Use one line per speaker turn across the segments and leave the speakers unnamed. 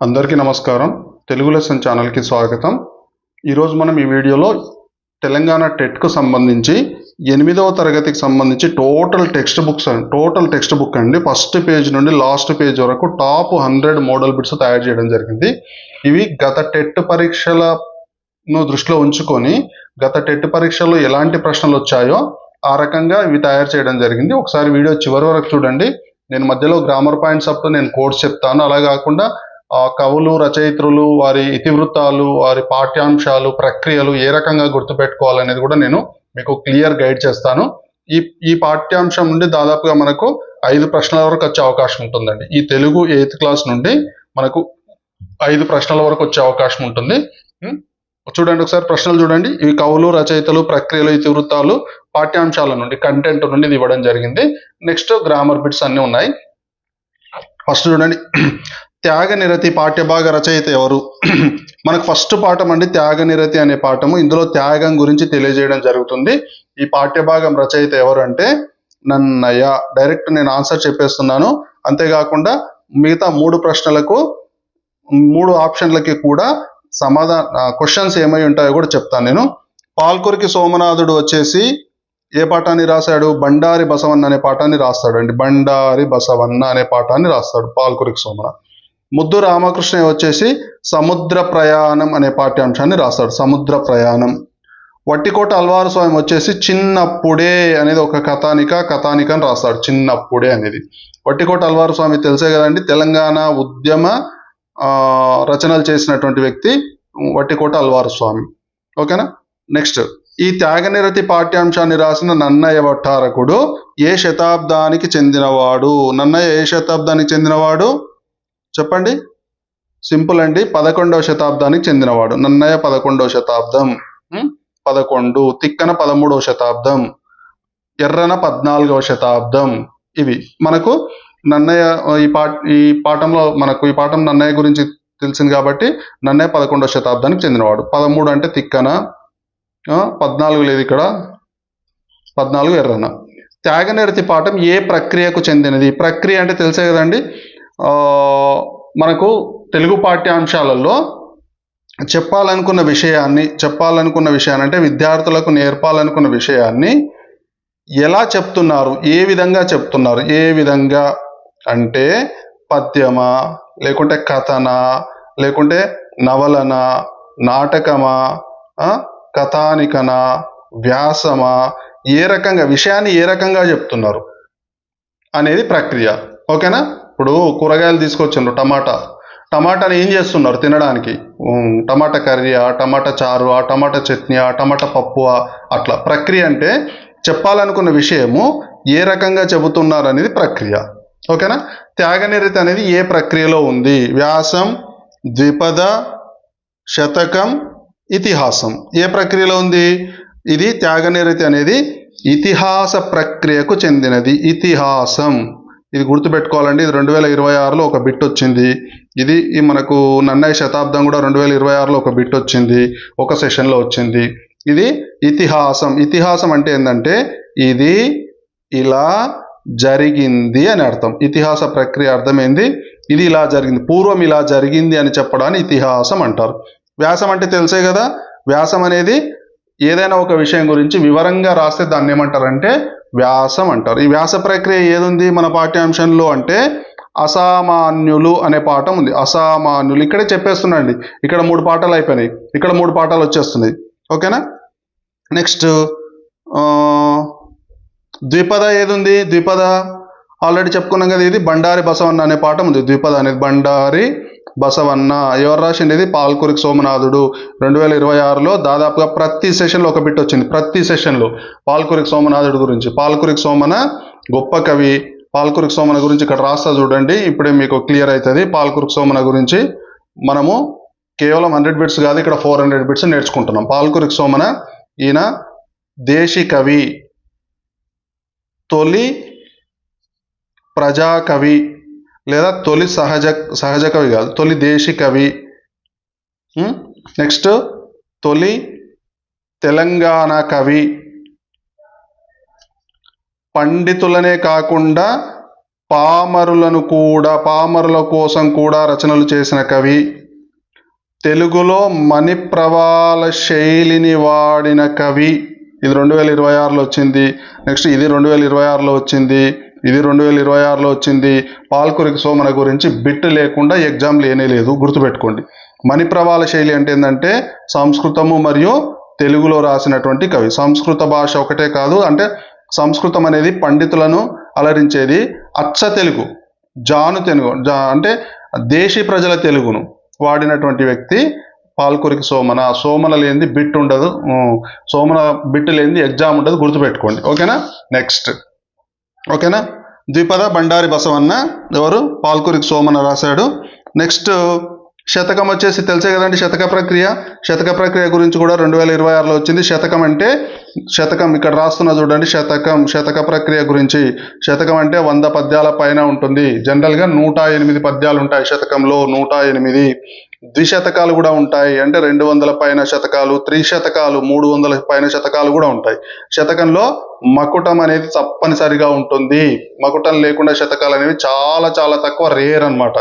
అందరికీ నమస్కారం. తెలుగు లెసన్ ఛానల్కి స్వాగతం. ఈరోజు మనం ఈ వీడియోలో తెలంగాణ టెట్కు సంబంధించి 8వ తరగతికి సంబంధించి టోటల్ టెక్స్ట్ బుక్ అండి, ఫస్ట్ పేజ్ నుండి లాస్ట్ పేజ్ వరకు టాప్ 100 మోడల్ బిట్స్ తయారు చేయడం జరిగింది. ఇవి గత టెట్ పరీక్షలను దృష్టిలో ఉంచుకొని గత టెట్ పరీక్షల్లో ఎలాంటి ప్రశ్నలు వచ్చాయో ఆ రకంగా ఇవి తయారు చేయడం జరిగింది. ఒకసారి వీడియో చివరి వరకు చూడండి. నేను మధ్యలో గ్రామర్ పాయింట్స్ అప్ నేను కోడ్స్ చెప్తాను. అలా కాకుండా కవులు, రచయిత్రులు, వారి ఇతివృత్తాలు, వారి పాఠ్యాంశాలు, ప్రక్రియలు ఏ రకంగా గుర్తుపెట్టుకోవాలనేది కూడా నేను మీకు క్లియర్ గైడ్ చేస్తాను. ఈ పాఠ్యాంశం నుండి దాదాపుగా మనకు 5 ప్రశ్నల వరకు వచ్చే అవకాశం ఉంటుందండి. ఈ తెలుగు 8th క్లాస్ నుండి మనకు 5 ప్రశ్నల వరకు వచ్చే అవకాశం ఉంటుంది. చూడండి, ఒకసారి ప్రశ్నలు చూడండి. ఇవి కవులు, రచయితలు, ప్రక్రియలు, ఇతివృత్తాలు, పాఠ్యాంశాల నుండి, కంటెంట్ నుండి ఇది ఇవ్వడం జరిగింది. నెక్స్ట్ గ్రామర్ బిట్స్ అన్నీ ఉన్నాయి. ఫస్ట్ చూడండి, త్యాగనిరతి పాఠ్యభాగ రచయిత ఎవరు? మనకు ఫస్ట్ పాఠం అండి త్యాగనిరతి అనే పాఠము. ఇందులో త్యాగం గురించి తెలియజేయడం జరుగుతుంది. ఈ పాఠ్యభాగం రచయిత ఎవరు అంటే నన్నయ్య. డైరెక్ట్ నేను ఆన్సర్ చెప్పేస్తున్నాను. అంతేకాకుండా మిగతా 3 ప్రశ్నలకు 3 ఆప్షన్లకి కూడా క్వశ్చన్స్ ఏమై ఉంటాయో కూడా చెప్తాను నేను. పాల్కురికి సోమనాథుడు వచ్చేసి ఏ పాఠాన్ని రాశాడు? బండారి బసవన్న అనే పాఠాన్ని రాస్తాడు అండి. బండారి బసవన్న అనే పాఠాన్ని రాస్తాడు పాల్కురికి సోమనాథ్. ముద్దు రామకృష్ణ వచ్చేసి సముద్ర ప్రయాణం అనే పాఠ్యాంశాన్ని రాస్తాడు. సముద్ర ప్రయాణం. వట్టికోట అల్వారు స్వామి వచ్చేసి చిన్నప్పుడే అనేది ఒక కథానికని రాస్తాడు. చిన్నప్పుడే అనేది. వట్టికోట అల్వారు స్వామి తెలిసే కదండి, తెలంగాణ ఉద్యమ రచనలు చేసినటువంటి వ్యక్తి వట్టికోట అల్వారు స్వామి. ఓకేనా. నెక్స్ట్, ఈ త్యాగనిరతి పాఠ్యాంశాన్ని రాసిన నన్నయ్య భట్టారకుడు ఏ శతాబ్దానికి చెందినవాడు? నన్నయ్య ఏ శతాబ్దానికి చెందినవాడు చెప్పండి. సింపుల్ అండి, 11వ శతాబ్దానికి చెందినవాడు. నన్నయ్య 11వ శతాబ్దం. 11. తిక్కన 13వ శతాబ్దం. ఎర్రన 14వ శతాబ్దం. ఇవి మనకు నన్నయ్య ఈ పాఠంలో మనకు ఈ పాఠం నన్నయ్య గురించి తెలిసింది కాబట్టి నన్నయ్య 11వ శతాబ్దానికి చెందినవాడు. 13 అంటే తిక్కన, 14 లేదు ఇక్కడ, 14 ఎర్రన. త్యాగనిరతి పాఠం ఏ ప్రక్రియకు చెందినది? ప్రక్రియ అంటే తెలిసే కదండి, మనకు తెలుగు పాఠ్యాంశాలలో చెప్పాలనుకున్న విషయాన్ని అంటే విద్యార్థులకు నేర్పాలనుకున్న విషయాన్ని ఎలా చెప్తున్నారు, ఏ విధంగా చెప్తున్నారు? ఏ విధంగా అంటే పద్యమా, లేకుంటే కథనా, లేకుంటే నవలనా, నాటకమా, కథానికనా, వ్యాసమా, ఏ రకంగా విషయాన్ని ఏ రకంగా చెప్తున్నారు అనేది ప్రక్రియ. ఓకేనా. ఇప్పుడు కూరగాయలు తీసుకొచ్చిండ్రు, టమాటాని ఏం చేస్తున్నారు తినడానికి? టమాటా కర్రీయా, టమాటా చారువా, టమాటా చట్నీయా, టమాటా పప్పువా, అట్లా. ప్రక్రియ అంటే చెప్పాలనుకున్న విషయము ఏ రకంగా చెబుతున్నారు అనేది ప్రక్రియ. ఓకేనా. త్యాగనిరతి అనేది ఏ ప్రక్రియలో ఉంది? వ్యాసం, ద్విపద, శతకం, ఇతిహాసం. ఏ ప్రక్రియలో ఉంది? ఇది త్యాగనిరతి అనేది ఇతిహాస ప్రక్రియకు చెందినది. ఇతిహాసం, ఇది గుర్తుపెట్టుకోవాలండి. ఇది 2026లో ఒక బిట్ వచ్చింది. ఇది మనకు నన్నయ్య శతాబ్దం కూడా 2026లో ఒక బిట్ వచ్చింది, ఒక సెషన్లో వచ్చింది. ఇది ఇతిహాసం. ఇతిహాసం అంటే ఏంటంటే ఇది ఇలా జరిగింది అని అర్థం. ఇతిహాస ప్రక్రియ అర్థమైంది, ఇది ఇలా జరిగింది, పూర్వం ఇలా జరిగింది అని చెప్పడాన్ని ఇతిహాసం అంటారు. వ్యాసం అంటే తెలిసే కదా, వ్యాసం అనేది ఏదైనా ఒక విషయం గురించి వివరంగా రాస్తే దాన్ని ఏమంటారంటే వ్యాసం అంటారు. ఈ వ్యాస ప్రక్రియ ఏదుంది మన పాఠ్యాంశంలో అంటే అసామాన్యులు అనే పాఠం ఉంది. అసామాన్యులు ఇక్కడే చెప్పేస్తున్నాండి. ఇక్కడ 3 పాఠాలు అయిపోయినాయి, ఇక్కడ 3 పాఠాలు వచ్చేస్తున్నాయి. ఓకేనా. నెక్స్ట్, ద్విపద ఏదుంది? ద్విపద ఆల్రెడీ చెప్పుకున్నాం కదా, ఇది బండారి బసవన్న అనే పాఠం ఉంది. ద్విపద అనేది బండారి బసవన్న. ఎవరు రాసింది? ఇది పాల్కురికి సోమనాథుడు. 2026లో దాదాపుగా ప్రతి సెషన్లో ఒక బిట్ వచ్చింది. ప్రతి సెషన్లో పాల్కురికి సోమనాథుడు గురించి. పాల్కురికి సోమన గొప్ప కవి. పాల్కురికి సోమన గురించి ఇక్కడ రాస్తా చూడండి, ఇప్పుడే మీకు క్లియర్ అవుతుంది. పాల్కురికి సోమన గురించి మనము కేవలం 100 బిట్స్ కాదు, ఇక్కడ 400 బిట్స్ నేర్చుకుంటున్నాం. పాల్కురికి సోమన ఈయన దేశీ కవి, తొలి ప్రజాకవి, లేదా తొలి సహజ కవి కాదు, తొలి దేశీ కవి. నెక్స్ట్, తొలి తెలంగాణ కవి. పండితులనే కాకుండా పామరుల కోసం కూడా రచనలు చేసిన కవి, తెలుగులో మణిప్రవాళ శైలిని వాడిన కవి. ఇది 2026లో వచ్చింది. నెక్స్ట్ ఇది 2026లో వచ్చింది. ఇది 2026లో వచ్చింది. పాల్కురికి సోమన గురించి బిట్ లేకుండా ఎగ్జామ్ లేనే లేదు, గుర్తుపెట్టుకోండి. మణిప్రవాళ శైలి అంటే ఏంటంటే సంస్కృతము మరియు తెలుగులో రాసినటువంటి కవి. సంస్కృత భాష ఒకటే కాదు, అంటే సంస్కృతం అనేది పండితులను అలరించేది. అచ్చ తెలుగు, జాను తెలుగు, అంటే దేశీ ప్రజల తెలుగును వాడినటువంటి వ్యక్తి పాల్కురికి సోమన. సోమన లేనిది బిట్ ఉండదు, సోమన బిట్ లేనిది ఎగ్జామ్ ఉండదు, గుర్తుపెట్టుకోండి. ఓకేనా? నెక్స్ట్ ఓకేనా? ద్విపద బండారి బసవన్న ఎవరు? పాల్కురికి సోమన రాశాడు. నెక్స్ట్ శతకం వచ్చేసి తెలుసే కదండి, శతక ప్రక్రియ గురించి కూడా 2026లో వచ్చింది. శతకం అంటే శతకం ఇక్కడ రాస్తున్నా చూడండి. శతక ప్రక్రియ గురించి. శతకం అంటే 100 పద్యాల పైన ఉంటుంది. జనరల్గా 108 పద్యాలు ఉంటాయి శతకంలో, 108. ద్విశతకాలు కూడా ఉంటాయి, అంటే 200 పైన శతకాలు, త్రిశతకాలు 300 పైన శతకాలు కూడా ఉంటాయి. శతకంలో మకుటం అనేది తప్పనిసరిగా ఉంటుంది. మకుటం లేకుండా శతకాలు అనేవి చాలా చాలా తక్కువ, రేర్ అన్నమాట.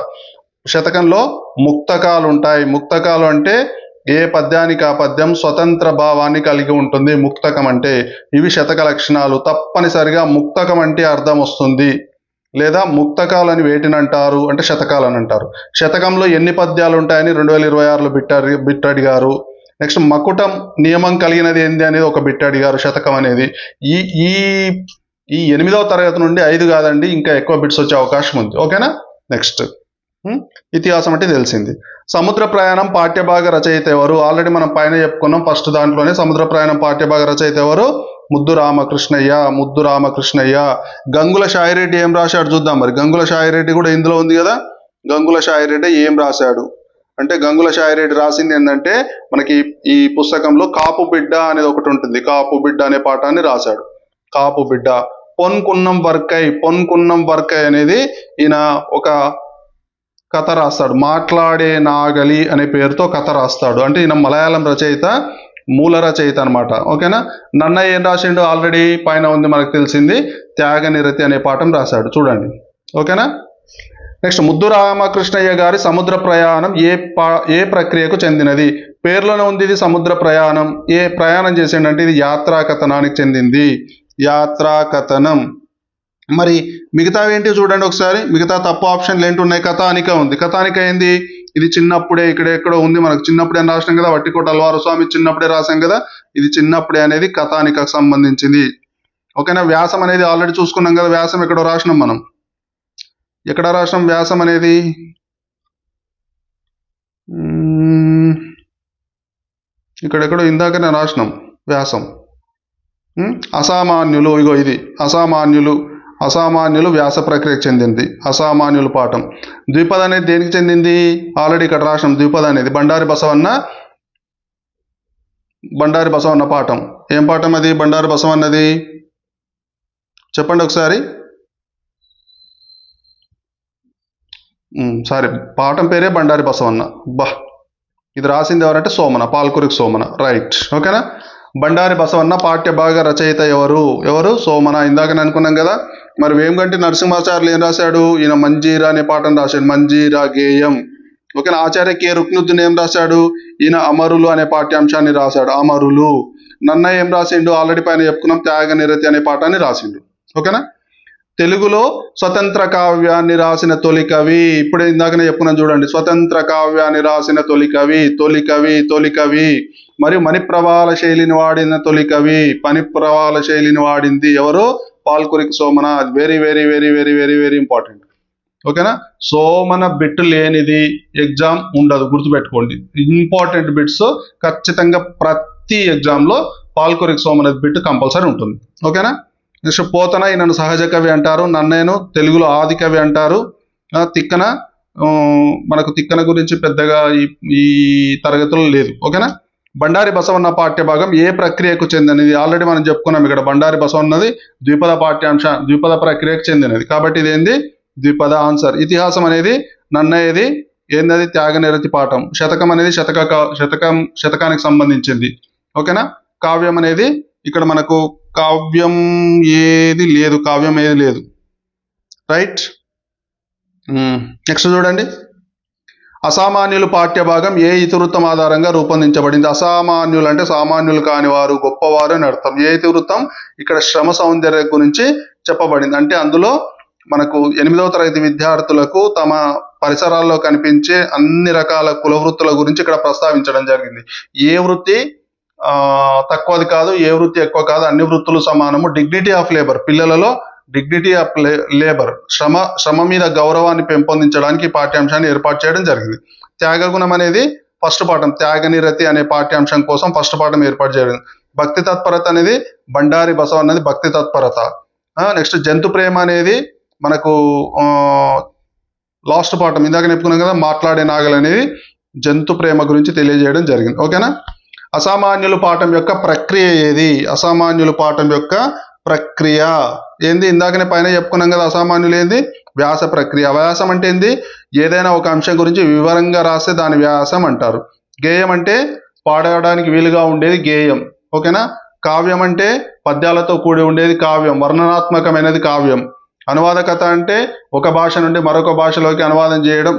శతకంలో ముక్తకాలు ఉంటాయి. ముక్తకాలు అంటే ఏ పద్యానికి ఆ పద్యం స్వతంత్ర భావాన్ని కలిగి ఉంటుంది. ముక్తకం అంటే ఇవి శతక లక్షణాలు. తప్పనిసరిగా ముక్తకం అంటే అర్థం వస్తుంది. లేదా ముక్తకాలని వేటిని అంటారు అంటే శతకాలని అంటారు. శతకంలో ఎన్ని పద్యాలు ఉంటాయని 2026లో బిట్ అడిగారు. నెక్స్ట్ మకుటం నియమం కలిగినది ఏంది అనేది ఒక బిట్ అడిగారు. శతకం అనేది ఈ ఈ ఈ 8వ తరగతి నుండి 5 కాదండి, ఇంకా ఎక్కువ బిట్స్ వచ్చే అవకాశం ఉంది. ఓకేనా? నెక్స్ట్ ఇతిహాసం అంటే తెలిసింది. సముద్ర ప్రయాణం పాఠ్యభాగ రచయిత ఎవరు? ఆల్రెడీ మనం పైన చెప్పుకున్నాం. ఫస్ట్ దాంట్లోనే సముద్ర ప్రయాణం పాఠ్యభాగ రచయిత ఎవరు? ముద్దు రామకృష్ణయ్య. గంగుల షాయిరెడ్డి ఏం రాశాడు చూద్దాం మరి. గంగుల షాయిరెడ్డి కూడా ఇందులో ఉంది కదా. గంగుల షాయిరెడ్డి ఏం రాశాడు అంటే, గంగుల షాయిరెడ్డి రాసింది ఏంటంటే మనకి ఈ పుస్తకంలో కాపు బిడ్డ అనేది ఒకటి ఉంటుంది. కాపు బిడ్డ అనే పాఠాన్ని రాశాడు. కాపు బిడ్డ. పొన్కున్నం వర్కై అనేది ఈయన ఒక కథ రాస్తాడు. మాట్లాడే నాగలి అనే పేరుతో కథ రాస్తాడు. అంటే ఈయన మలయాళం రచయిత, మూల రచయిత అనమాట. ఓకేనా? నన్నయ్య ఏం రాసిండు? ఆల్రెడీ పైన ఉంది, మనకు తెలిసింది. త్యాగనిరతి అనే పాఠం రాశాడు, చూడండి. ఓకేనా? నెక్స్ట్ ముద్దు రామకృష్ణయ్య గారి సముద్ర ప్రయాణం ఏ ప్రక్రియకు చెందినది? పేర్లోనే ఉంది ఇది సముద్ర ప్రయాణం. ఏ ప్రయాణం చేసిండంటే ఇది యాత్రా కథనానికి చెందింది. యాత్రా కథనం. మరి మిగతా ఏంటి చూడండి ఒకసారి. మిగతా తప్పు ఆప్షన్లు ఏంటి ఉన్నాయి? కథానిక ఉంది. కథానిక ఏంది? ఇది చిన్నప్పుడే ఇక్కడ ఎక్కడో ఉంది, మనకు చిన్నప్పుడే అని రాసినాం కదా. వట్టికోట అల్వారు స్వామి చిన్నప్పుడే రాసాం కదా. ఇది చిన్నప్పుడే అనేది కథానికకు సంబంధించింది. ఓకేనా? వ్యాసం అనేది ఆల్రెడీ చూసుకున్నాం కదా. వ్యాసం ఎక్కడో రాసినాం మనం. ఎక్కడ రాసినాం వ్యాసం అనేది? ఇక్కడెక్కడో ఇందాకనే రాసినాం వ్యాసం. అసామాన్యులు, ఇగో ఇది అసామాన్యులు వ్యాస ప్రక్రియకు చెందింది. అసామాన్యులు పాఠం. ద్విపద అనేది దేనికి చెందింది? ఆల్రెడీ ఇక్కడ రాసినాం. ద్విపద అనేది బండారి బసవన్న పాఠం. ఏం పాఠం అది? బండారి బసవన్నది చెప్పండి ఒకసారి. సారీ, పాఠం పేరే బండారి బసవన్న. ఇది రాసింది ఎవరంటే సోమన, పాల్కురికి సోమన. రైట్. ఓకేనా? బండారి బసవన్న పాఠ్యభాగ రచయిత ఎవరు? సోమన. ఇందాకనే అనుకున్నాం కదా. మరి వేమగంటి నరసింహాచార్యులు ఏం రాశాడు? ఈయన మంజీరా అనే పాఠం రాశాడు. మంజీరా గేయం. ఓకేనా? ఆచార్య కె రుక్నుద్దీన్ ఏం రాశాడు? ఈయన అమరులు అనే పాఠ్యాంశాన్ని రాశాడు. అమరులు. నన్నయ్య ఏం రాసిండు? ఆల్రెడీ పైన చెప్పుకున్నాం. త్యాగనిరతి అనే పాఠాన్ని రాసిండు. ఓకేనా? తెలుగులో స్వతంత్ర కావ్యాన్ని రాసిన తొలి కవి. ఇప్పుడే ఇందాకనే చెప్పుకున్నాం చూడండి. స్వతంత్ర కావ్యాన్ని రాసిన తొలి కవి. మరియు మణిప్రవాళ శైలిని వాడిన తొలి కవి. మణిప్రవాళ శైలిని వాడింది ఎవరు? Palkuriki Somana. Very very very very very very important. ఓకేనా? సోమన బిట్ లేనిది ఎగ్జామ్ ఉండదు, గుర్తుపెట్టుకోండి. ఇంపార్టెంట్ బిట్స్ ఖచ్చితంగా ప్రతి ఎగ్జామ్లో పాల్కురికి సోమన బిట్ కంపల్సరీ ఉంటుంది. ఓకేనా? నెక్స్ట్ పోతన ఈయనను సహజ కవి అంటారు. నన్నయ్యను తెలుగులో ఆది కవి అంటారు. తిక్కన మనకు తిక్కన గురించి పెద్దగా ఈ తరగతులు లేదు. ఓకేనా? బండారి బసవన్న పాఠ్యభాగం ఏ ప్రక్రియకు చెందినది? ఆల్రెడీ మనం చెప్పుకున్నాం ఇక్కడ. బండారి బసవన్నది ద్విపద ప్రక్రియకు చెందినది. కాబట్టి ఇదేంది? ద్విపద. ఆన్సర్. ఇతిహాసం అనేది నన్నయ్యది ఏందది? త్యాగనిరతి పాఠం. శతకం అనేది శతకానికి సంబంధించింది. ఓకేనా? కావ్యం అనేది ఇక్కడ మనకు కావ్యం ఏది లేదు. రైట్. నెక్స్ట్ చూడండి, అసామాన్యులు పాఠ్యభాగం ఏ ఇతివృత్తం ఆధారంగా రూపొందించబడింది? అసామాన్యులు అంటే సామాన్యులు కాని వారు, గొప్పవారు అని అర్థం. ఏ ఇతివృత్తం? ఇక్కడ శ్రమ సౌందర్యం గురించి చెప్పబడింది. అంటే అందులో మనకు 8వ తరగతి విద్యార్థులకు తమ పరిసరాల్లో కనిపించే అన్ని రకాల కుల వృత్తుల గురించి ఇక్కడ ప్రస్తావించడం జరిగింది. ఏ వృత్తి తక్కువది కాదు, ఏ వృత్తి ఎక్కువ కాదు, అన్ని వృత్తులు సమానము. డిగ్నిటీ ఆఫ్ లేబర్, పిల్లలలో డిగ్నిటీ ఆఫ్ లేబర్, శ్రమ మీద గౌరవాన్ని పెంపొందించడానికి ఈ పాఠ్యాంశాన్ని ఏర్పాటు చేయడం జరిగింది. త్యాగగుణం అనేది ఫస్ట్ పాఠం, త్యాగనిరతి అనే పాఠ్యాంశం కోసం ఫస్ట్ పాఠం ఏర్పాటు చేయడం. భక్తి తత్పరత అనేది బండారి బసవ అన్నది భక్తి తత్పరత. నెక్స్ట్ జంతు ప్రేమ అనేది మనకు లాస్ట్ పాఠం ఇందాక చెప్పుకున్నాం కదా, మాట్లాడే నాగలు అనేది జంతు ప్రేమ గురించి తెలియజేయడం జరిగింది. ఓకేనా. అసామాన్యులు పాఠం యొక్క ప్రక్రియ ఏది? అసామాన్యులు పాఠం యొక్క ప్రక్రియ ఏంది? ఇందాకనే పైన చెప్పుకున్నాం కదా, అసామాన్యులు ఏంది? వ్యాస ప్రక్రియ. వ్యాసం అంటే ఏంది? ఏదైనా ఒక అంశం గురించి వివరంగా రాస్తే దాని వ్యాసం అంటారు. గేయం అంటే పాడడానికి వీలుగా ఉండేది గేయం. ఓకేనా. కావ్యం అంటే పద్యాలతో కూడి ఉండేది కావ్యం, వర్ణనాత్మకమైనది కావ్యం. అనువాద కథ అంటే ఒక భాష నుండి మరొక భాషలోకి అనువాదం చేయడం,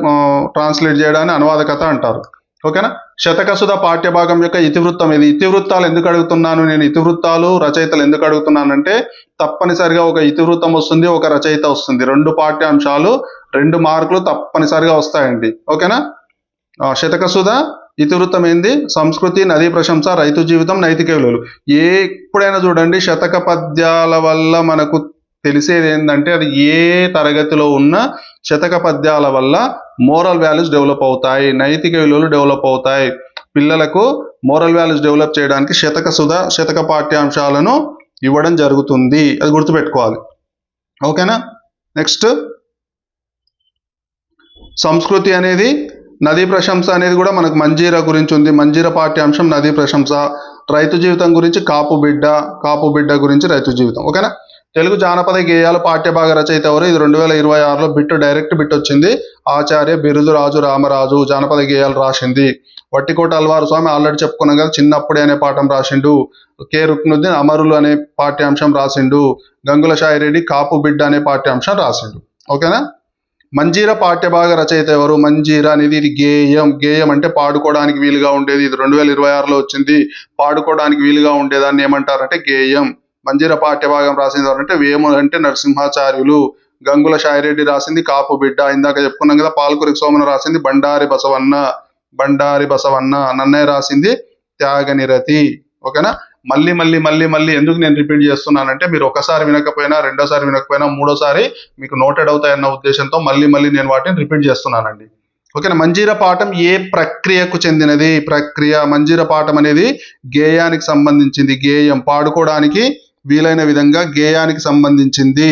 ట్రాన్స్లేట్ చేయడాన్ని అనువాద కథ అంటారు. ఓకేనా. శతకసుధ పాఠ్యభాగం యొక్క ఇతివృత్తం ఇది. ఇతివృత్తాలు ఎందుకు అడుగుతున్నాను నేను? ఇతివృత్తాలు రచయితలు ఎందుకు అడుగుతున్నానంటే తప్పనిసరిగా ఒక ఇతివృత్తం వస్తుంది, ఒక రచయిత వస్తుంది. 2 పాఠ్యాంశాలు 2 మార్కులు తప్పనిసరిగా వస్తాయండి. ఓకేనా. శతకసుధ ఇతివృత్తం ఏంది? సంస్కృతి, నదీ ప్రశంస, రైతు జీవితం, నైతిక విలువలు. ఎప్పుడైనా చూడండి, శతక పద్యాల వల్ల మనకు తెలిసేది ఏంటంటే అది ఏ తరగతిలో ఉన్న శతక పద్యాల వల్ల మోరల్ వాల్యూస్ డెవలప్ అవుతాయి, నైతిక విలువలు డెవలప్ అవుతాయి. పిల్లలకు మోరల్ వాల్యూస్ డెవలప్ చేయడానికి శతక పాఠ్యాంశాలను ఇవ్వడం జరుగుతుంది. అది గుర్తుపెట్టుకోవాలి. ఓకేనా. నెక్స్ట్ సంస్కృతి అనేది, నదీ ప్రశంస అనేది కూడా మనకు మంజీరా గురించి ఉంది. మంజీరా పాఠ్యాంశం నదీ ప్రశంస. రైతు జీవితం గురించి కాపు బిడ్డ గురించి రైతు జీవితం. ఓకేనా. తెలుగు జానపద గేయాలు పాఠ్యభాగ రచయిత ఎవరు? ఇది 2026లో డైరెక్ట్ బిట్ వచ్చింది. ఆచార్య బిరుదురాజు రామరాజు జానపద గేయాలు రాసింది. వట్టికోట అల్వారు స్వామి ఆల్రెడీ చెప్పుకున్నాం కదా, చిన్నప్పుడే అనే పాఠం రాసిండు. కె రుక్నుద్దీన్ అమరులు అనే పాఠ్యాంశం రాసిండు. గంగుల షాయిరెడ్డి కాపు బిడ్డ అనే పాఠ్యాంశం రాసిండు. ఓకేనా. మంజీరా పాఠ్యభాగ రచయిత ఎవరు? మంజీరా అనేది ఇది గేయం అంటే పాడుకోవడానికి వీలుగా ఉండేది. ఇది 2026లో వచ్చింది. పాడుకోవడానికి వీలుగా ఉండేదాన్ని ఏమంటారంటే గేయం. మంజీరా పాఠ్యభాగం రాసింది ఎవరంటే వేము అంటే నరసింహాచార్యులు. గంగుల షాయిరెడ్డి రాసింది కాపు బిడ్డ. ఇందాక చెప్పుకున్నాం కదా, పాల్కురికి సోమన రాసింది బండారి బసవన్న. నన్నయ్య రాసింది త్యాగనిరతి. ఓకేనా. మళ్ళీ ఎందుకు నేను రిపీట్ చేస్తున్నానంటే మీరు ఒకసారి వినకపోయినా, రెండోసారి వినకపోయినా, మూడోసారి మీకు నోటెడ్ అవుతాయన్న ఉద్దేశంతో మళ్ళీ నేను వాటిని రిపీట్ చేస్తున్నానండి. ఓకేనా. మంజీరా పాఠం ఏ ప్రక్రియకు చెందినది? మంజీరా పాఠం అనేది గేయానికి సంబంధించింది. గేయం పాడుకోవడానికి వీలైన విధంగా గేయానికి సంబంధించింది.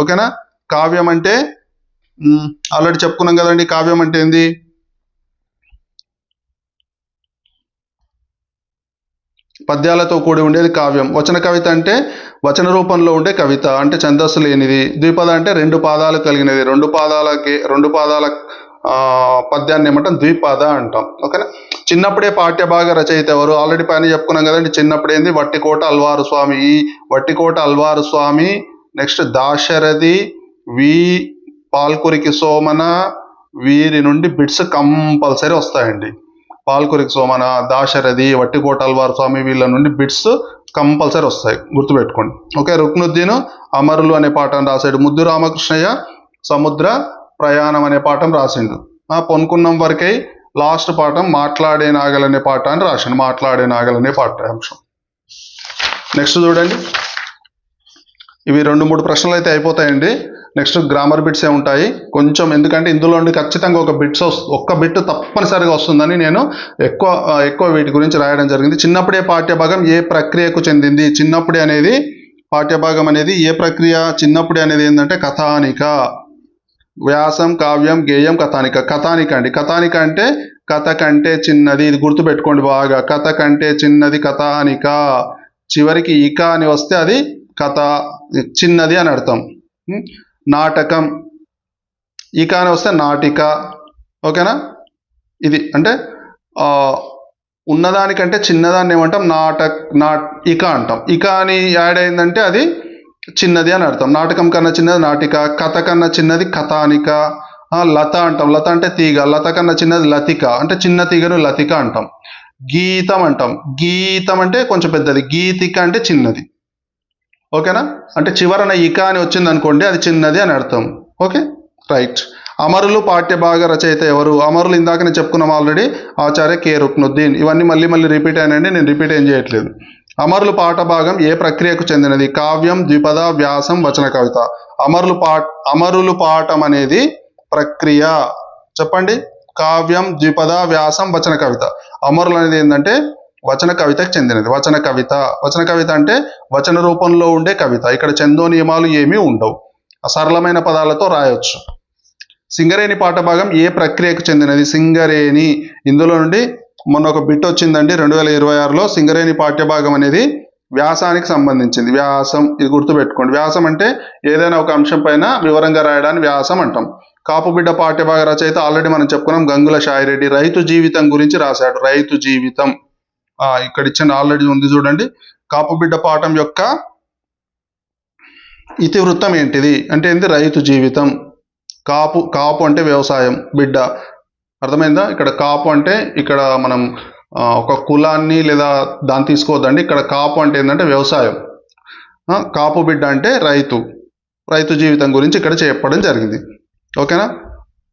ఓకేనా. కావ్యం అంటే ఆల్రెడీ చెప్పుకున్నాం కదండి, కావ్యం అంటే ఏంది? పద్యాలతో కూడి ఉండేది కావ్యం. వచన కవిత అంటే వచన రూపంలో ఉండే కవిత, అంటే ఛందస్సు లేనిది. ద్విపద అంటే 2 పాదాలు కలిగినది. 2 పాదాల పద్యాన్ని ఏమంటాం? ద్విపద అంటాం. ఓకేనా. చిన్నప్పుడే పాఠ్యభాగ రచయిత ఎవరు? ఆల్రెడీ పైన చెప్పుకున్నాం కదండి, చిన్నప్పుడేంది? వట్టికోట అల్వారు స్వామి. ఈ వట్టికోట అల్వారు స్వామి, నెక్స్ట్ దాశరథి, పాల్కురికి సోమన, వీరి నుండి బిట్స్ కంపల్సరీ వస్తాయండి. పాల్కురికి సోమన, దాశరథి, వట్టికోట అల్వారు స్వామి వీళ్ళ నుండి బిట్స్ కంపల్సరీ వస్తాయి, గుర్తుపెట్టుకోండి. ఓకే. రుక్నుద్దీన్ అమరులు అనే పాఠం రాశాడు. ముద్దు రామకృష్ణయ్య సముద్ర ప్రయాణం అనే పాఠం రాసిండు. పొన్కున్నం వరకై లాస్ట్ పాఠం మాట్లాడే నాగల్ అనే పాఠాన్ని రాసిండు. మాట్లాడే నాగల్ అనే పాఠ్యాంశం. నెక్స్ట్ చూడండి, ఇవి 2-3 ప్రశ్నలు అయితే అయిపోతాయండి. నెక్స్ట్ గ్రామర్ బిట్సే ఉంటాయి కొంచెం, ఎందుకంటే ఇందులో నుండి ఖచ్చితంగా ఒక్క బిట్ తప్పనిసరిగా వస్తుందని నేను ఎక్కువ వీటి గురించి రాయడం జరిగింది. చిన్నప్పుడే పాఠ్యభాగం ఏ ప్రక్రియకు చెందింది? చిన్నప్పుడే అనేది పాఠ్యభాగం అనేది ఏ ప్రక్రియ? చిన్నప్పుడే అనేది ఏంటంటే కథానిక. వ్యాసం, కావ్యం, గేయం, కథానిక అండి. కథానిక అంటే కథ కంటే చిన్నది. ఇది గుర్తుపెట్టుకోండి బాగా. కథ కంటే చిన్నది కథానిక. చివరికి ఇక అని వస్తే అది కథ, చిన్నది అని అర్థం. నాటకం, ఇక అని వస్తే నాటిక. ఓకేనా. ఇది అంటే ఉన్నదానికంటే చిన్నదాన్ని ఏమంటాం? ఇక అంటాం. ఇక అని యాడ్ అయిందంటే అది చిన్నది అని అర్థం. నాటకం కన్నా చిన్నది నాటిక, కథ కన్నా చిన్నది కథానిక, లత అంటాం, లత అంటే తీగ, లత కన్నా చిన్నది లతిక అంటే చిన్న తీగను లతిక అంటాం. గీతం అంటాం, గీతం అంటే కొంచెం పెద్దది, గీతిక అంటే చిన్నది. ఓకేనా, అంటే చివరన ఇక అని వచ్చింది అనుకోండి అది చిన్నది అని అర్థం. Okay right. అమరులు పాఠ్యభాగ రచయిత ఎవరు? అమరులు ఇందాకనే చెప్పుకున్నాం ఆల్రెడీ, ఆచార్య కే రుక్నుద్దీన్. ఇవన్నీ మళ్ళీ మళ్ళీ రిపీట్ అయినండి, నేను రిపీట్ ఏం చేయట్లేదు. అమరులు పాఠభాగం ఏ ప్రక్రియకు చెందినది? కావ్యం, ద్విపద, వ్యాసం, వచన కవిత. అమరులు పాఠం అనేది ప్రక్రియ. చెప్పండి. కావ్యం, ద్విపద, వ్యాసం, వచన కవిత. అమరులు అనేది ఏంటంటే వచన కవితకు చెందినది. వచన కవిత, వచన కవిత అంటే వచన రూపంలో ఉండే కవిత. ఇక్కడ చందో నియమాలు ఏమీ ఉండవు, సరళమైన పదాలతో రాయొచ్చు. సింగరేణి పాఠభాగం ఏ ప్రక్రియకు చెందినది? సింగరేణి. ఇందులో నుండి మొన్న ఒక బిట్ వచ్చిందండి 2026లో. సింగరేణి పాఠ్యభాగం అనేది వ్యాసానికి సంబంధించింది. వ్యాసం, ఇది గుర్తుపెట్టుకోండి. వ్యాసం అంటే ఏదైనా ఒక అంశం పైన వివరంగా రాయడాన్ని వ్యాసం అంటాం. కాపుబిడ్డ పాఠ్యభాగ రచయిత ఆల్రెడీ మనం చెప్పుకున్నాం, గంగుల షాయిరెడ్డి. రైతు జీవితం గురించి రాశాడు. రైతు జీవితం ఇక్కడ ఇచ్చిన ఆల్రెడీ ఉంది చూడండి. కాపుబిడ్డ పాఠం యొక్క ఇతివృత్తం ఏంటిది అంటే ఏంది? రైతు జీవితం. కాపు, కాపు అంటే వ్యవసాయం, బిడ్డ అర్థమైందా? ఇక్కడ కాపు అంటే ఇక్కడ మనం ఒక కులాన్ని లేదా దాన్ని తీసుకోవద్దండి. ఇక్కడ కాపు అంటే ఏంటంటే వ్యవసాయం. కాపు బిడ్డ అంటే రైతు. రైతు జీవితం గురించి ఇక్కడ చెప్పడం జరిగింది. ఓకేనా.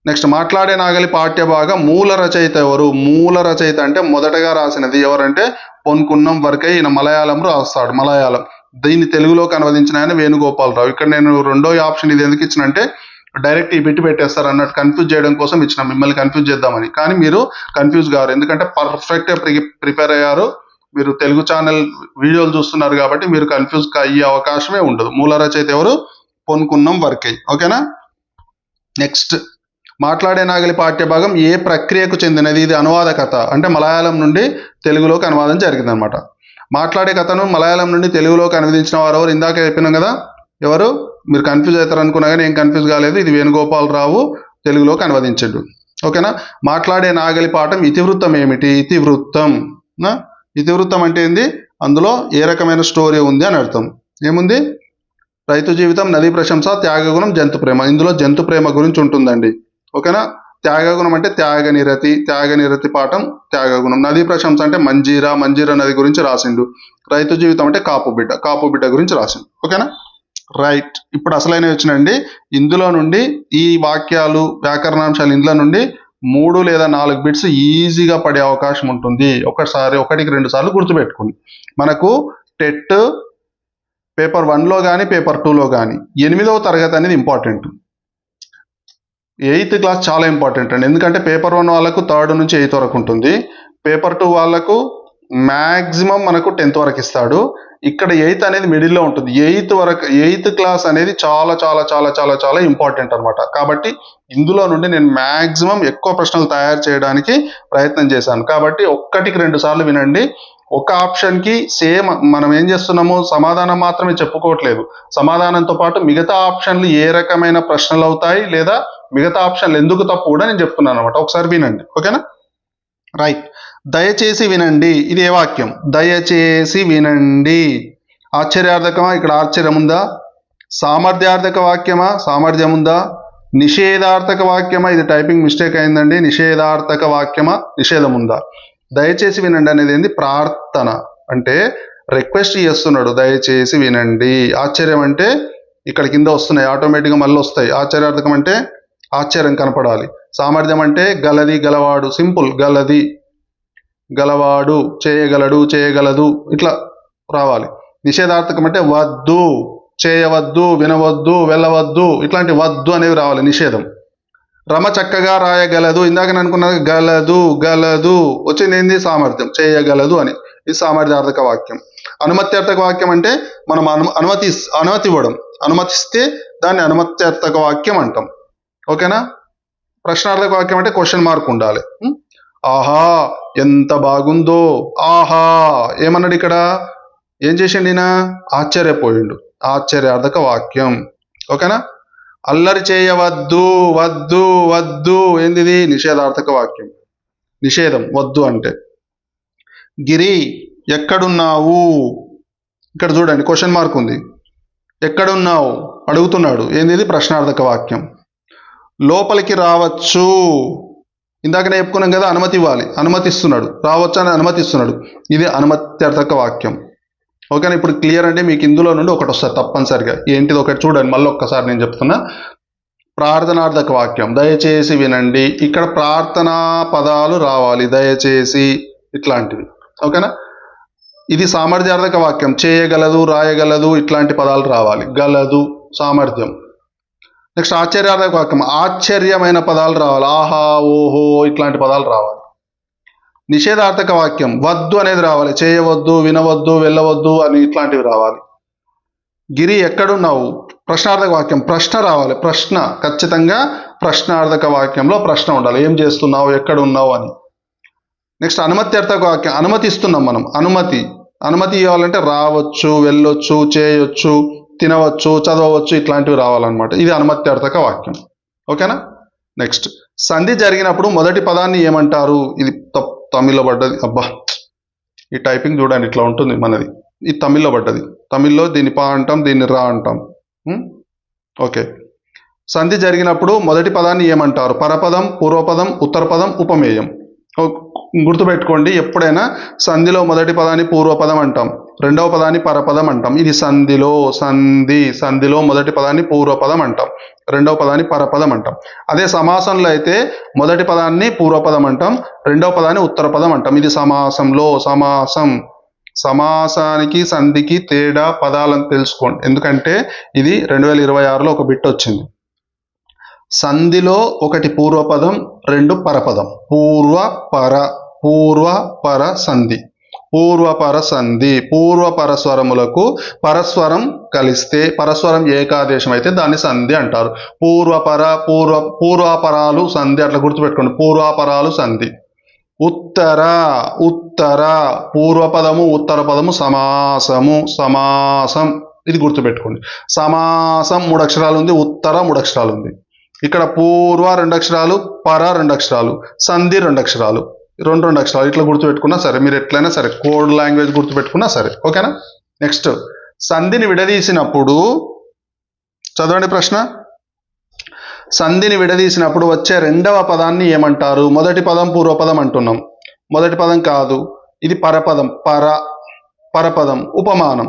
నెక్స్ట్, మాట్లాడే నాగలి పాఠ్యభాగం మూల రచయిత ఎవరు? మూల రచయిత అంటే మొదటగా రాసినది ఎవరంటే పొన్కున్నం వరకై. ఈయన మలయాళంలో రాస్తాడు, మలయాళం. దీన్ని తెలుగులోకి అనువదించిన ఆయన వేణుగోపాలరావు. ఇక్కడ నేను రెండో ఆప్షన్ ఇది ఎందుకు ఇచ్చినంటే డైరెక్ట్ ఈ బిట్ పెట్టేస్తారు అన్నట్టు కన్ఫ్యూజ్ చేయడం కోసం ఇచ్చిన, మిమ్మల్ని కన్ఫ్యూజ్ చేద్దామని. కానీ మీరు కన్ఫ్యూజ్ కారు, ఎందుకంటే పర్ఫెక్ట్గా ప్రిపేర్ అయ్యారు. మీరు తెలుగు ఛానల్ వీడియోలు చూస్తున్నారు కాబట్టి మీరు కన్ఫ్యూజ్ అయ్యే అవకాశమే ఉండదు. మూల రచయిత ఎవరు? పొన్కున్నం వరకై. ఓకేనా. నెక్స్ట్, మాట్లాడే నాగలి పాఠ్యభాగం ఏ ప్రక్రియకు చెందినది? ఇది అనువాద కథ, అంటే మలయాళం నుండి తెలుగులోకి అనువాదం జరిగింది అనమాట. మాట్లాడే కథను మలయాళం నుండి తెలుగులోకి అనువదించిన వారు ఎవరు? ఇందాక చెప్పినాం కదా ఎవరు. మీరు కన్ఫ్యూజ్ అవుతారు అనుకున్నా కానీ ఏం కన్ఫ్యూజ్ కాలేదు. ఇది వేణుగోపాలరావు తెలుగులోకి అనువదించాడు. ఓకేనా. మాట్లాడే నాగలి పాఠం ఇతివృత్తం ఏమిటి? ఇతివృత్తం. ఇతివృత్తం అంటే ఏంది? అందులో ఏ రకమైన స్టోరీ ఉంది అని అర్థం. ఏముంది? రైతు జీవితం, నదీ ప్రశంస, త్యాగగుణం, జంతు ప్రేమ. ఇందులో జంతు ప్రేమ గురించి ఉంటుందండి. ఓకేనా. త్యాగగుణం అంటే త్యాగనిరతి, త్యాగనిరతి పాఠం త్యాగగుణం. నదీ ప్రశంస అంటే మంజీరా, మంజీరా నది గురించి రాసిండు. రైతు జీవితం అంటే కాపు బిడ్డ, కాపు బిడ్డ గురించి రాసిండు. ఓకేనా రైట్. ఇప్పుడు అసలైనవి వచ్చినండి. ఇందులో నుండి ఈ వాక్యాలు, వ్యాకరణాంశాలు ఇందులో నుండి 3 లేదా 4 బిట్స్ ఈజీగా పడే అవకాశం ఉంటుంది. ఒకటికి 2 సార్లు గుర్తుపెట్టుకోండి. మనకు టెట్ పేపర్ 1లో కానీ పేపర్ 2లో కానీ 8వ తరగతి అనేది ఇంపార్టెంట్. 8th క్లాస్ చాలా ఇంపార్టెంట్ అండి. ఎందుకంటే పేపర్ 1 వాళ్ళకు 3rd నుంచి 8th వరకు ఉంటుంది. పేపర్ 2 వాళ్ళకు మ్యాక్సిమం మనకు 10th వరకు ఇస్తాడు. ఇక్కడ 8th అనేది మిడిల్లో ఉంటుంది. 8th క్లాస్ అనేది చాలా చాలా చాలా చాలా చాలా ఇంపార్టెంట్ అనమాట. కాబట్టి ఇందులో నుండి నేను మ్యాక్సిమం ఎక్కువ ప్రశ్నలు తయారు చేయడానికి ప్రయత్నం చేశాను. కాబట్టి 1కి 2 సార్లు వినండి. ఒక ఆప్షన్కి సేమ్ మనం ఏం చేస్తున్నాము, సమాధానం మాత్రమే చెప్పుకోవట్లేదు. సమాధానంతో పాటు మిగతా ఆప్షన్లు ఏ రకమైన ప్రశ్నలు అవుతాయి లేదా మిగతా ఆప్షన్లు ఎందుకు తప్పు కూడా నేను చెప్తున్నాను అనమాట. ఒకసారి వినండి. ఓకేనా రైట్. దయచేసి వినండి. ఇది ఏ వాక్యం? దయచేసి వినండి. ఆశ్చర్యార్థకమా? ఇక్కడ ఆశ్చర్యం ఉందా? సామర్థ్యార్థక వాక్యమా? సామర్థ్యం ఉందా? నిషేధార్థక వాక్యమా? ఇది టైపింగ్ మిస్టేక్ అయిందండి. నిషేధార్థక వాక్యమా? నిషేధం ఉందా? దయచేసి వినండి అనేది ఏంది? ప్రార్థన, అంటే రిక్వెస్ట్ చేస్తున్నాడు, దయచేసి వినండి. ఆశ్చర్యం అంటే ఇక్కడ కింద వస్తున్నాయి, ఆటోమేటిక్గా మళ్ళీ వస్తాయి. ఆశ్చర్యార్థకం అంటే ఆశ్చర్యం కనపడాలి. సామర్థ్యం అంటే గలది, గలవాడు, సింపుల్. గలది, గలవాడు, చేయగలడు, చేయగలదు, ఇట్లా రావాలి. నిషేధార్థకం అంటే వద్దు, చేయవద్దు, వినవద్దు, వెళ్ళవద్దు, ఇట్లాంటి వద్దు అనేవి రావాలి. నిషేధం. రమ చక్కగా రాయగలదు, ఇందాక నేను అనుకున్నది గలదు, గలదు వచ్చింది ఏంది? సామర్థ్యం, చేయగలదు అని. ఇది సామర్థ్యార్థక వాక్యం. అనుమత్యార్థక వాక్యం అంటే మనం అనుమతి ఇవ్వడం, అనుమతిస్తే దాన్ని అనుమత్యార్థక వాక్యం అంటాం. ఓకేనా. ప్రశ్నార్థక వాక్యం అంటే క్వశ్చన్ మార్క్ ఉండాలి. ఆహా ఎంత బాగుందో, ఆహా ఏమన్నాడు ఇక్కడ? ఏం చేసిండు ఈయన? ఆశ్చర్యపోయిండు. ఆశ్చర్యార్థక వాక్యం. ఓకేనా. అల్లరి చేయవద్దు, వద్దు, వద్దు ఏంది? నిషేధార్థక వాక్యం. నిషేధం, వద్దు అంటే. గిరి ఎక్కడున్నావు? ఇక్కడ చూడండి క్వశ్చన్ మార్క్ ఉంది. ఎక్కడున్నావు అడుగుతున్నాడు, ఏంది? ప్రశ్నార్థక వాక్యం. లోపలికి రావచ్చు. ఇందాకనే చెప్పుకున్నాం కదా, అనుమతి ఇవ్వాలి, అనుమతిస్తున్నాడు, రావచ్చు అని అనుమతిస్తున్నాడు. ఇది అనుమత్యర్థక వాక్యం. ఓకేనా? ఇప్పుడు క్లియర్ అంటే మీకు ఇందులో నుండి ఒకటి వస్తుంది తప్పనిసరిగా. ఏంటిది ఒకటి చూడండి, మళ్ళీ ఒక్కసారి నేను చెప్తున్నా. ప్రార్థనార్థక వాక్యం, దయచేసి వినండి. ఇక్కడ ప్రార్థనా పదాలు రావాలి, దయచేసి, ఇట్లాంటివి. ఓకేనా? ఇది సామర్థ్యార్థక వాక్యం, చేయగలదు, రాయగలదు, ఇట్లాంటి పదాలు రావాలి. గలదు, సామర్థ్యం. నెక్స్ట్ ఆశ్చర్యార్థక వాక్యం, ఆశ్చర్యమైన పదాలు రావాలి. ఆహా, ఓహో, ఇట్లాంటి పదాలు రావాలి. నిషేధార్థక వాక్యం, వద్దు అనేది రావాలి. చేయవద్దు, వినవద్దు, వెళ్ళవద్దు అని ఇట్లాంటివి రావాలి. గిరి ఎక్కడున్నావు? ప్రశ్నార్థక వాక్యం, ప్రశ్న రావాలి. ప్రశ్న, ఖచ్చితంగా ప్రశ్నార్థక వాక్యంలో ప్రశ్న ఉండాలి. ఏం చేస్తున్నావు, ఎక్కడున్నావు అని. నెక్స్ట్ అనుమత్యర్థక వాక్యం, అనుమతిస్తున్నాం మనం. అనుమతి ఇవ్వాలంటే రావచ్చు, వెళ్ళొచ్చు, చేయొచ్చు, తినవచ్చు, చదవచ్చు, ఇట్లాంటివి రావాలన్నమాట. ఇది అనుమత్యర్థక వాక్యం. ఓకేనా? నెక్స్ట్ సంధి జరిగినప్పుడు మొదటి పదాన్ని ఏమంటారు? ఇది తమిళ్లో పడ్డది. అబ్బా, ఈ టైపింగ్ చూడండి, ఇట్లా ఉంటుంది మనది. ఇది తమిళ్లో పడ్డది. తమిళ్లో దీన్ని పా అంటాం, దీన్ని రా అంటాం. ఓకే. సంధి జరిగినప్పుడు మొదటి పదాన్ని ఏమంటారు? పరపదం, పూర్వపదం, ఉత్తరపదం, ఉపమేయం. గుర్తుపెట్టుకోండి, ఎప్పుడైనా సంధిలో మొదటి పదాన్ని పూర్వపదం అంటాం, రెండవ పదాన్ని పరపదం అంటాం. ఇది సంధిలో మొదటి పదాన్ని పూర్వపదం అంటాం, రెండవ పదాన్ని పరపదం అంటాం. అదే సమాసంలో అయితే మొదటి పదాన్ని పూర్వపదం అంటాం, రెండవ పదాన్ని ఉత్తరపదం అంటాం. ఇది సమాసంలో. సమాసానికి సంధికి తేడా పదాలను తెలుసుకోండి, ఎందుకంటే ఇది 2026లో ఒక బిట్ వచ్చింది. సంధిలో ఒకటి పూర్వపదం, రెండు పరపదం. పూర్వపర సంధి. పూర్వపర స్వరములకు పరస్వరం కలిస్తే, పరస్వరం ఏకాదేశం అయితే దాన్ని సంధి అంటారు. పూర్వాపరాలు సంధి, అట్లా గుర్తుపెట్టుకోండి. పూర్వాపరాలు సంధి. ఉత్తర పూర్వపదము, ఉత్తర పదము సమాసం. ఇది గుర్తుపెట్టుకోండి. సమాసం 3 అక్షరాలు ఉంది, ఉత్తర 3 అక్షరాలు ఉంది. ఇక్కడ పూర్వ 2 అక్షరాలు, పర 2 అక్షరాలు, సంధి 2 అక్షరాలు, 2 అక్షరాలు. ఇట్లా గుర్తుపెట్టుకున్నా సరే, మీరు ఎట్లయినా సరే, కోడ్ లాంగ్వేజ్ గుర్తుపెట్టుకున్నా సరే. ఓకేనా? నెక్స్ట్ సంధిని విడదీసినప్పుడు చదవండి ప్రశ్న. సంధిని విడదీసినప్పుడు వచ్చే రెండవ పదాన్ని ఏమంటారు? మొదటి పదం పూర్వపదం అంటున్నాం, మొదటి పదం కాదు, ఇది పరపదం. పరపదం, ఉపమానం,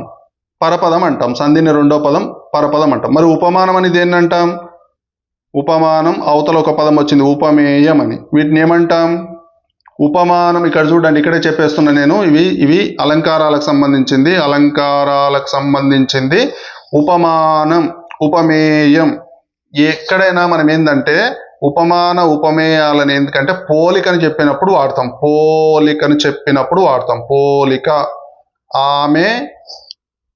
పరపదం అంటాం. సంధిని రెండో పదం పరపదం అంటాం. మరి ఉపమానం అని దేన్ని అంటాం? ఉపమానం అవతల ఒక పదం వచ్చింది, ఉపమేయం అని. వీటిని ఏమంటాం? ఉపమానం. ఇక్కడ చూడండి, ఇక్కడే చెప్పేస్తున్నా నేను. ఇవి అలంకారాలకు సంబంధించింది. ఉపమానం, ఉపమేయం. ఎక్కడైనా మనం ఏంటంటే ఉపమేయాలని ఎందుకంటే పోలికని చెప్పినప్పుడు వాడతాం. పోలిక. ఆమె